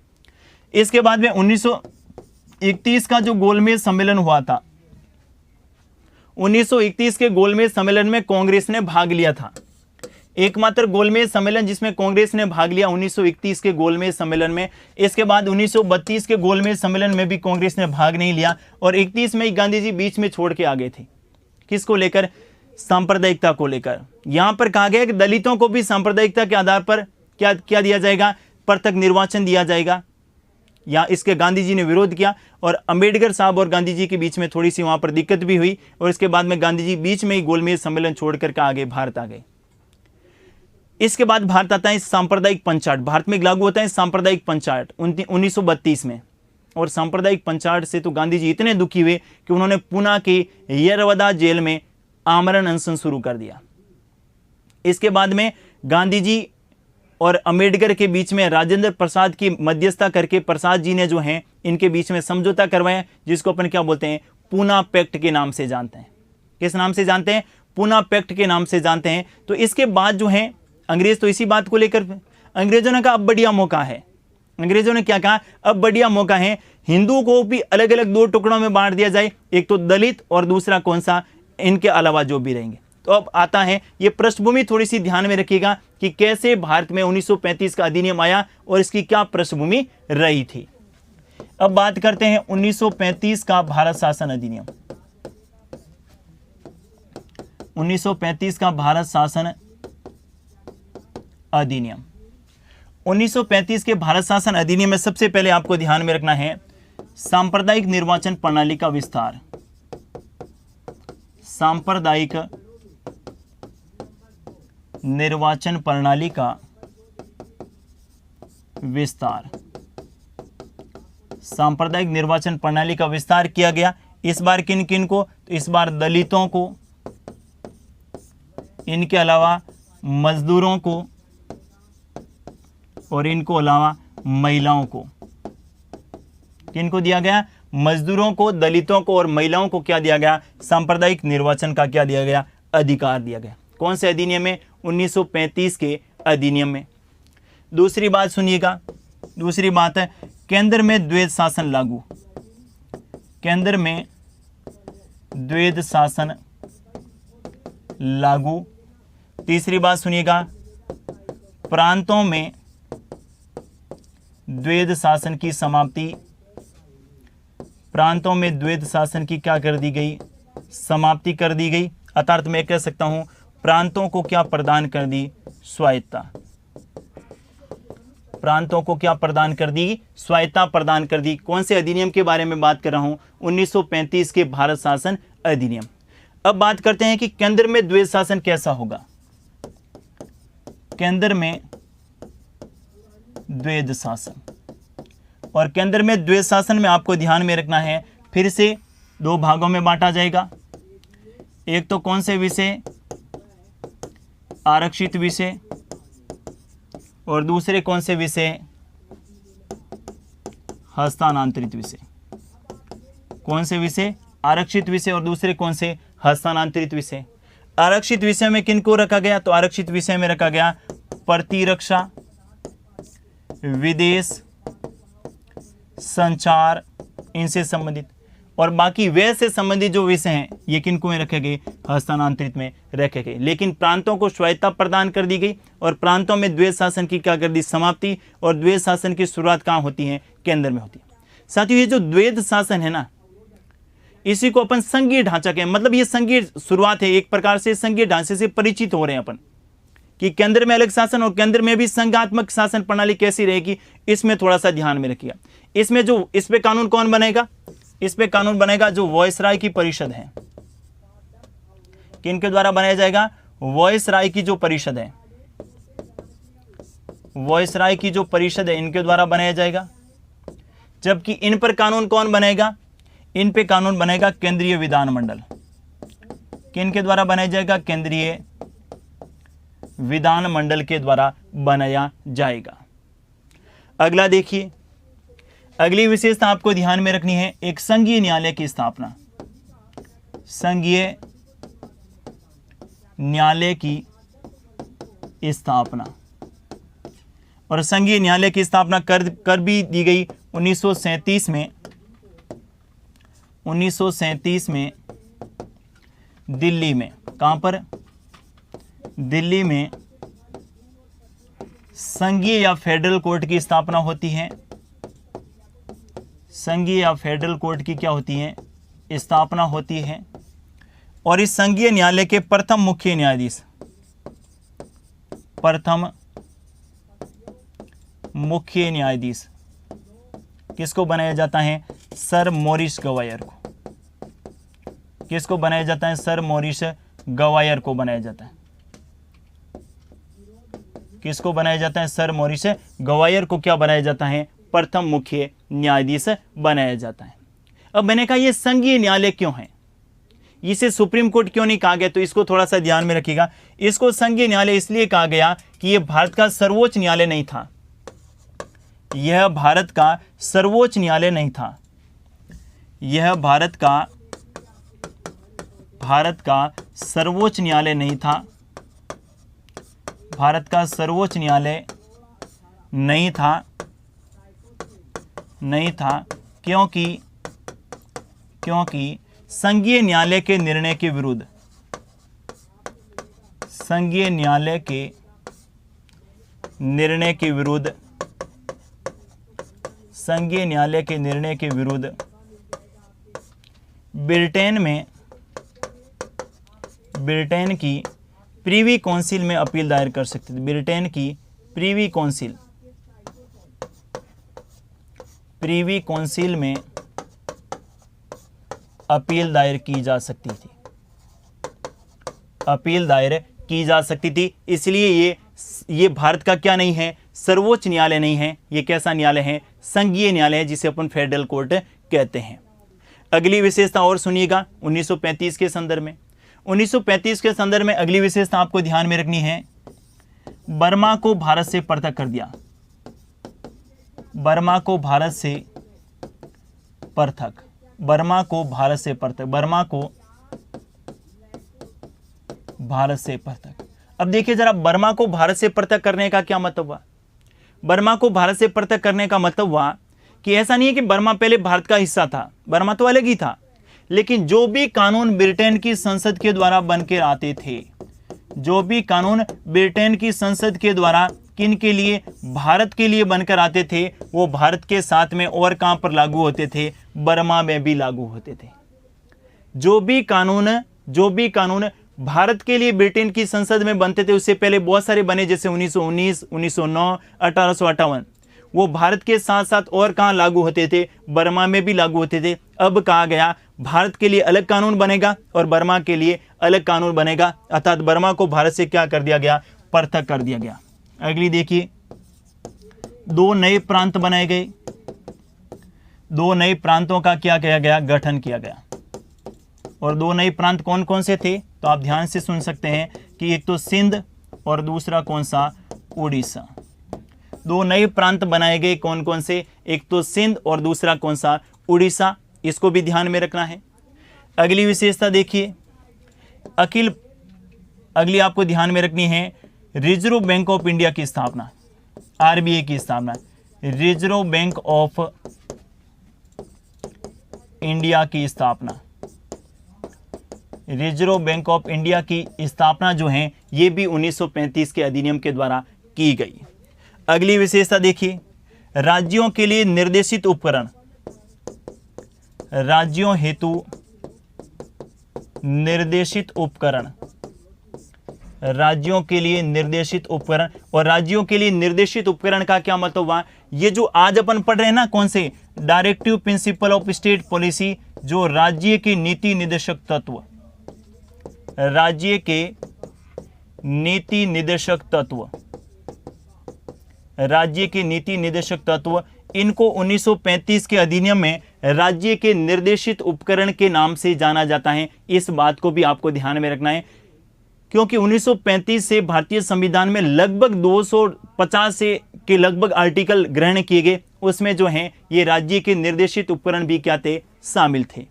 इसके बाद में 1931 का जो गोलमेज सम्मेलन हुआ था, 1931 के गोलमेज सम्मेलन में कांग्रेस ने भाग लिया था। एकमात्र गोलमेज सम्मेलन जिसमें कांग्रेस ने भाग लिया 1931 के गोलमेज सम्मेलन में। इसके बाद 1932 के गोलमेज सम्मेलन में भी कांग्रेस ने भाग नहीं लिया और 31 में ही गांधी जी बीच में छोड़ के आ गए थे। किसको लेकर? सांप्रदायिकता को लेकर। यहां पर कहा गया कि दलितों को भी सांप्रदायिकता के आधार पर क्या दिया जाएगा? पृथक निर्वाचन दिया जाएगा। या इसके गांधी जी ने विरोध किया और अंबेडकर साहब और गांधी जी के बीच में थोड़ी सी वहां पर दिक्कत भी हुई और इसके बाद में गांधी जी बीच में ही गोलमेज सम्मेलन छोड़कर के आगे भारत आ गए। इसके बाद भारत आता है सांप्रदायिक पंचायत। भारत में लागू होता है सांप्रदायिक पंचायत 1932 में। और सांप्रदायिक पंचायत से तो गांधी जी इतने दुखी हुए कि उन्होंने पुणे के यरवदा जेल में आमरण अनशन शुरू कर दिया। इसके बाद में गांधी जी और अंबेडकर के बीच में राजेंद्र प्रसाद की मध्यस्थता करके प्रसाद जी ने जो है इनके बीच में समझौता करवाया, जिसको अपन क्या बोलते हैं? पुणे पैक्ट के नाम से जानते हैं। किस नाम से जानते हैं? पुणे पैक्ट के नाम से जानते हैं। तो इसके बाद जो है अंग्रेज तो इसी बात को लेकर अंग्रेजों ने कहा अब बढ़िया मौका है। अंग्रेजों ने क्या कहा? अब बढ़िया मौका है, हिंदुओं को भी अलग अलग दो टुकड़ों में बांट दिया जाए, एक तो दलित और दूसरा कौन सा? इनके अलावा जो भी रहेंगे। तो अब आता है ये पृष्ठभूमि, थोड़ी सी ध्यान में रखिएगा कि कैसे भारत में 1935 का अधिनियम आया और इसकी क्या पृष्ठभूमि रही थी। अब बात करते हैं 1935 का भारत शासन अधिनियम। 1935 का भारत शासन अधिनियम। 1935 के भारत शासन अधिनियम में सबसे पहले आपको ध्यान में रखना है सांप्रदायिक निर्वाचन प्रणाली का विस्तार। सांप्रदायिक निर्वाचन प्रणाली का विस्तार। सांप्रदायिक निर्वाचन प्रणाली का विस्तार किया गया। इस बार किन किन को, तो इस बार दलितों को, इनके अलावा मजदूरों को और इनको अलावा महिलाओं को। किनको दिया गया? मजदूरों को, दलितों को और महिलाओं को क्या दिया गया? सांप्रदायिक निर्वाचन का क्या दिया गया? अधिकार दिया गया। कौन से अधिनियम में? 1935 के अधिनियम में। दूसरी बात सुनिएगा, दूसरी बात है केंद्र में द्वैध शासन लागू। केंद्र में द्वैध शासन लागू। तीसरी बात सुनिएगा, प्रांतों में द्वैध शासन की समाप्ति। प्रांतों में द्वैध शासन की क्या कर दी गई? समाप्ति कर दी गई। अर्थात मैं कह सकता हूं प्रांतों को क्या प्रदान कर दी? स्वायत्तता। प्रांतों को क्या प्रदान कर दी? स्वायत्तता प्रदान कर दी। कौन से अधिनियम के बारे में बात कर रहा हूं? 1935 के भारत शासन अधिनियम। अब बात करते हैं कि केंद्र में द्वैध शासन कैसा होगा। केंद्र में द्वैध शासन, और केंद्र में द्वैध शासन में आपको ध्यान में रखना है, फिर से दो भागों में बांटा जाएगा। एक तो कौन से विषय? आरक्षित विषय, और दूसरे कौन से विषय? हस्तांतरित विषय। कौन से विषय? आरक्षित विषय, और दूसरे कौन से? हस्तांतरित विषय। आरक्षित विषय में किन को रखा गया? तो आरक्षित विषय में रखा गया प्रतिरक्षा, विदेश, संचार, इनसे संबंधित, और बाकी व्यय से संबंधित जो विषय हैं ये किनको में रखे गए? हस्तांतरित में रखे गए। लेकिन प्रांतों को स्वायत्तता प्रदान कर दी गई, और प्रांतों में द्वैध शासन की क्या कर दी? समाप्ति। और द्वैध शासन की शुरुआत कहाँ होती है? केंद्र में होती है। साथियों, ये जो द्वैध शासन है ना, इसी को अपन संघीय ढांचा कहें। मतलब ये संघीय शुरुआत है, एक प्रकार से संघीय ढांचे से परिचित हो रहे हैं अपन कि केंद्र में अलग शासन और केंद्र में भी संघात्मक शासन प्रणाली कैसी रहेगी, इसमें थोड़ा सा ध्यान में रखिएगा। इसमें जो इस पे कानून कौन बनेगा? इस पे कानून बनेगा जो वॉयसराय की परिषद है। किनके द्वारा बनाया जाएगा? वॉयसराय की जो परिषद है, वॉयसराय की जो परिषद है इनके द्वारा बनाया जाएगा। जबकि इन पर कानून कौन बनेगा? इन पे कानून बनेगा केंद्रीय विधानमंडल। किनके द्वारा बनाया जाएगा? केंद्रीय विधानमंडल के द्वारा बनाया जाएगा। अगला देखिए, अगली विशेषता आपको ध्यान में रखनी है, एक संघीय न्यायालय की स्थापना। संघीय न्यायालय की स्थापना, और संघीय न्यायालय की स्थापना कर भी दी गई 1937 में। 1937 में दिल्ली में। कहां पर? दिल्ली में संघीय या फेडरल कोर्ट की स्थापना होती है। संघीय या फेडरल कोर्ट की क्या होती है? स्थापना होती है। और इस संघीय न्यायालय के प्रथम मुख्य न्यायाधीश, प्रथम मुख्य न्यायाधीश किसको बनाया जाता है? सर मॉरिस गवायर को। किसको बनाया जाता है? सर मॉरिस गवायर को बनाया जाता है। किसको बनाया जाता है? सर मॉरिस गवायर को क्या बनाया जाता है? प्रथम मुख्य न्यायाधीश बनाया जाता है। अब मैंने कहा ये संघीय न्यायालय क्यों है, इसे सुप्रीम कोर्ट क्यों नहीं कहा गया, तो इसको थोड़ा सा ध्यान में रखिएगा। इसको संघीय न्यायालय इसलिए कहा गया कि यह भारत का सर्वोच्च न्यायालय नहीं था। यह भारत का सर्वोच्च न्यायालय नहीं था। यह भारत का सर्वोच्च न्यायालय नहीं था। भारत का सर्वोच्च न्यायालय नहीं था क्योंकि संघीय न्यायालय के निर्णय के विरुद्ध, संघीय न्यायालय के निर्णय के विरुद्ध, संघीय न्यायालय के निर्णय के विरुद्ध ब्रिटेन की प्रीवी काउंसिल में अपील दायर कर सकते थे। ब्रिटेन की प्रीवी काउंसिल में अपील दायर की जा सकती थी। अपील दायर की जा सकती थी। इसलिए ये भारत का क्या नहीं है? सर्वोच्च न्यायालय नहीं है। ये कैसा न्यायालय है? संघीय न्यायालय है, जिसे अपन फेडरल कोर्ट कहते हैं। अगली विशेषता और सुनिएगा 1935 के संदर्भ में। 1935 के संदर्भ में अगली विशेषता आपको ध्यान में रखनी है, बर्मा को भारत से पृथक कर दिया। बर्मा को भारत से पृथक, बर्मा को भारत से पृथक, बर्मा को भारत से पृथक। अब देखिए जरा, बर्मा को भारत से पृथक करने का क्या मतलब हुआ? बर्मा को भारत से पृथक करने का मतलब हुआ कि ऐसा नहीं है कि बर्मा पहले भारत का हिस्सा था, बर्मा तो अलग ही था, लेकिन जो भी कानून ब्रिटेन की संसद के द्वारा बनकर आते थे, जो भी कानून ब्रिटेन की संसद के द्वारा किन के लिए, भारत के लिए बनकर आते थे, वो भारत के साथ में और कहां पर लागू होते थे? बर्मा में भी लागू होते थे। जो भी कानून भारत के लिए ब्रिटेन की संसद में बनते थे, उससे पहले बहुत सारे बने, जैसे 1919, 1909, 1858, वो भारत के साथ साथ और कहां लागू होते थे? बर्मा में भी लागू होते थे। अब कहा गया भारत के लिए अलग कानून बनेगा और बर्मा के लिए अलग कानून बनेगा, अर्थात बर्मा को भारत से क्या कर दिया गया? पृथक कर दिया गया। अगली देखिए, दो नए प्रांत बनाए गए। दो नए प्रांतों का क्या किया गया? गठन किया गया। और दो नए प्रांत कौन कौन से थे? तो आप ध्यान से सुन सकते हैं कि एक तो सिंध और दूसरा कौन सा? उड़ीसा। दो नए प्रांत बनाए गए, कौन कौन से? एक तो सिंध और दूसरा कौन सा? उड़ीसा। इसको भी ध्यान में रखना है। अगली विशेषता देखिए, अगली आपको ध्यान में रखनी है, रिजर्व बैंक ऑफ इंडिया की स्थापना, आरबीआई की स्थापना। रिजर्व बैंक ऑफ इंडिया की स्थापना, रिजर्व बैंक ऑफ इंडिया की स्थापना जो है ये भी 1935 के अधिनियम के द्वारा की गई। अगली विशेषता देखिए, राज्यों के लिए निर्देशित उपकरण, राज्यों हेतु निर्देशित उपकरण, राज्यों के लिए निर्देशित उपकरण। और राज्यों के लिए निर्देशित उपकरण का क्या मतलब हुआ? ये जो आज अपन पढ़ रहे हैं ना, कौन से? Directive principle of state policy, जो राज्य के नीति निर्देशक तत्व, राज्य के नीति निर्देशक तत्व, राज्य के नीति निर्देशक तत्व, इनको 1935 के अधिनियम में राज्य के निर्देशित उपकरण के नाम से जाना जाता है। इस बात को भी आपको ध्यान में रखना है, क्योंकि 1935 से भारतीय संविधान में लगभग 250 से के लगभग आर्टिकल ग्रहण किए गए, उसमें जो है ये राज्य के निर्देशित उपकरण भी क्या थे? शामिल थे।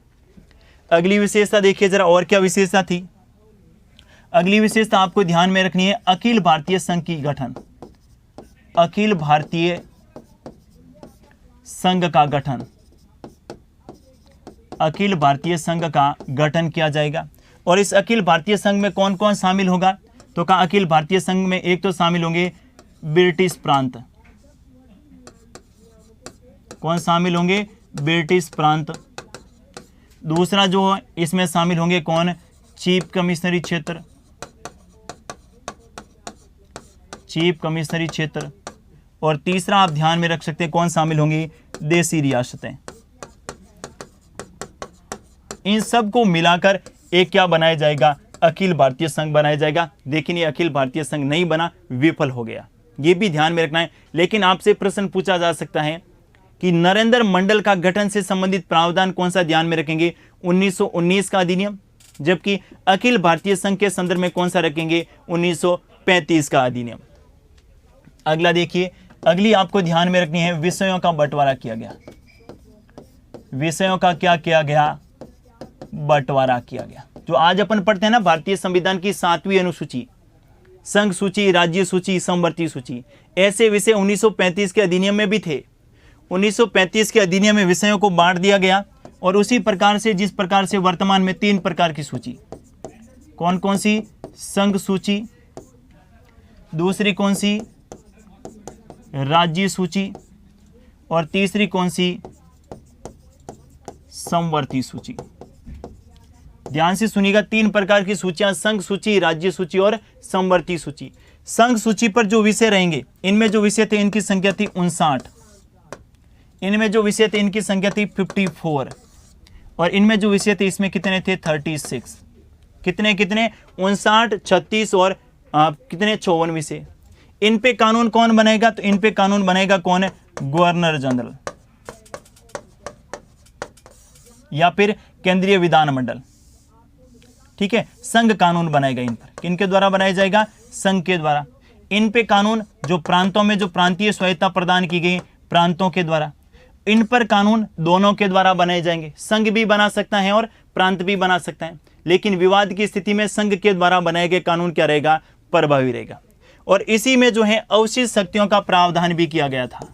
अगली विशेषता देखिए जरा, और क्या विशेषता थी? अगली विशेषता आपको ध्यान में रखनी है, अखिल भारतीय संघ की गठन, अखिल भारतीय संघ का गठन, अखिल भारतीय संघ का गठन किया जाएगा। और इस अखिल भारतीय संघ में कौन कौन शामिल होगा? तो कहा अखिल भारतीय संघ में एक तो शामिल होंगे ब्रिटिश प्रांत, कौन शामिल होंगे? ब्रिटिश प्रांत। दूसरा जो इसमें शामिल होंगे कौन? चीफ कमिश्नरी क्षेत्र, चीफ कमिश्नरी क्षेत्र। और तीसरा आप ध्यान में रख सकते हैं कौन शामिल होंगी? देसी रियासतें। इन सब को मिलाकर एक क्या बनाया जाएगा? अखिल भारतीय संघ बनाया जाएगा। लेकिन ये अखिल भारतीय संघ नहीं बना, विफल हो गया, ये भी ध्यान में रखना है। लेकिन आपसे प्रश्न पूछा जा सकता है कि नरेंद्र मंडल का गठन से संबंधित प्रावधान कौन सा ध्यान में रखेंगे? 1919 का अधिनियम। जबकि अखिल भारतीय संघ के संदर्भ में कौन सा रखेंगे? 1935 का अधिनियम। अगला देखिए, अगली आपको ध्यान में रखनी है, विषयों का बंटवारा किया गया। विषयों का क्या किया गया? बंटवारा किया गया। जो आज अपन पढ़ते हैं ना भारतीय संविधान की 7वीं अनुसूची, संघ सूची, राज्य सूची, समवर्ती सूची, ऐसे विषय 1935 के अधिनियम में भी थे। 1935 के अधिनियम में विषयों को बांट दिया गया। और उसी प्रकार से जिस प्रकार से वर्तमान में 3 प्रकार की सूची, कौन कौन सी? संघ सूची, दूसरी कौन सी? राज्य सूची, और तीसरी कौन सी? समवर्ती सूची। ध्यान से सुनिएगा, 3 प्रकार की सूचियां, संघ सूची, राज्य सूची और समवर्ती सूची। संघ सूची पर जो विषय रहेंगे, इनमें जो विषय थे इनकी संख्या थी 59, इनमें जो विषय थे इनकी संख्या थी 54, और इनमें जो विषय थे इसमें कितने थे? 36। कितने 59, 36 और कितने 54 विषय। इन पे कानून कौन बनेगा? तो इन पे कानून बनेगा कौन? Governor general. या फिर केंद्रीय विधानमंडल, ठीक है, संघ कानून बनाएगा इन पर। किनके द्वारा बनाया जाएगा? संघ के द्वारा। इन पे कानून जो प्रांतों में जो प्रांतीय स्वायत्तता प्रदान की गई प्रांतों के द्वारा, इन पर कानून दोनों के द्वारा बनाए जाएंगे। संघ भी बना सकता है और प्रांत भी बना सकता है, लेकिन विवाद की स्थिति में संघ के द्वारा बनाए गए कानून क्या रहेगा? प्रभावी रहेगा। और इसी में जो है अवशिष्ट शक्तियों का प्रावधान भी किया गया था।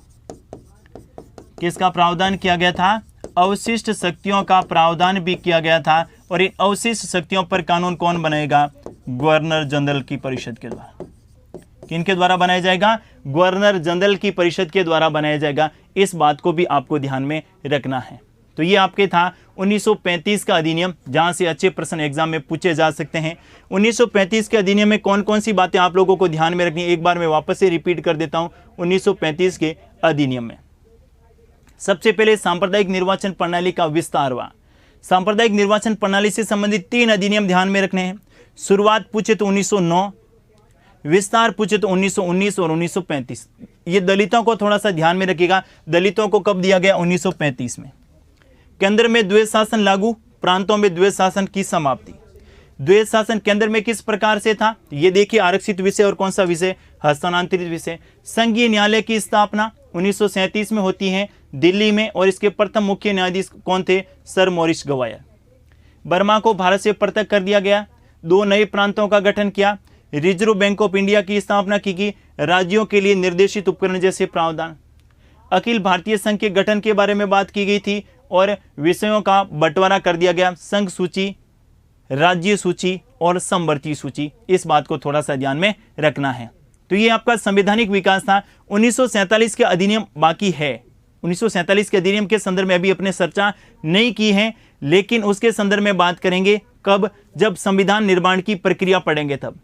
किसका प्रावधान किया गया था? अवशिष्ट शक्तियों का प्रावधान भी किया गया था। और इन अवशिष्ट शक्तियों पर कानून कौन बनाएगा? गवर्नर जनरल की परिषद के द्वारा। किनके द्वारा बनाया जाएगा? गवर्नर जनरल की परिषद के द्वारा बनाया जाएगा। इस बात को भी आपको ध्यान में रखना है। तो ये आपके था 1935 का अधिनियम, जहां से अच्छे प्रश्न एग्जाम में पूछे जा सकते हैं। 1935 के अधिनियम में कौन कौन सी बातें आप लोगों को ध्यान में रखनी है, एक बार मैं वापस से रिपीट कर देता हूं। 1935 के अधिनियम में सबसे पहले सांप्रदायिक निर्वाचन प्रणाली का विस्तार हुआ। सांप्रदायिक निर्वाचन प्रणाली से संबंधित 3 अधिनियम ध्यान में रखने हैं। शुरुआत पूछे तो 1909, विस्तार पूछे तो 1919 और 1935। ये दलितों को थोड़ा सा ध्यान में रखिएगा। दलितों को कब दिया गया? 1935 में। केंद्र में द्वैध शासन लागू, प्रांतों में द्वैध शासन की समाप्ति। द्वैध शासन केंद्र में किस प्रकार से था? ये देखिए, आरक्षित विषय और कौन सा विषय? हस्तांतरित विषय। संघीय न्यायालय की स्थापना 1937 में होती है दिल्ली में, और इसके प्रथम मुख्य न्यायाधीश कौन थे? Sir Morris गवायर। बर्मा को भारत से पृथक कर दिया गया। 2 नए प्रांतों का गठन किया। रिजर्व बैंक ऑफ इंडिया की स्थापना की गई। राज्यों के लिए निर्देशित उपकरण जैसे प्रावधान। अखिल भारतीय संघ के गठन के बारे में बात की गई थी और विषयों का बंटवारा कर दिया गया। संघ सूची, राज्य सूची और समवर्ती सूची। इस बात को थोड़ा सा ध्यान में रखना है। तो ये आपका संवैधानिक विकास था। 1947 के अधिनियम बाकी है। 1947 के अधिनियम के संदर्भ में अभी अपने चर्चा नहीं की है, लेकिन उसके संदर्भ में बात करेंगे कब? जब संविधान निर्माण की प्रक्रिया पढ़ेंगे तब।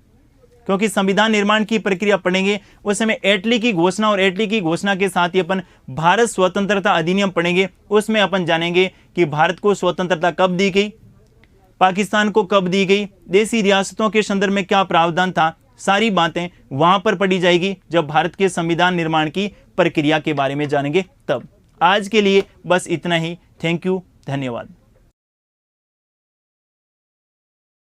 क्योंकि संविधान निर्माण की प्रक्रिया पढ़ेंगे उस समय एटली की घोषणा, और एटली की घोषणा के साथ ही अपन भारत स्वतंत्रता अधिनियम पढ़ेंगे। उसमें अपन जानेंगे कि भारत को स्वतंत्रता कब दी गई, पाकिस्तान को कब दी गई, देशी रियासतों के संदर्भ में क्या प्रावधान था। सारी बातें वहां पर पढ़ी जाएगी जब भारत के संविधान निर्माण की प्रक्रिया के बारे में जानेंगे तब। आज के लिए बस इतना ही। थैंक यू, धन्यवाद।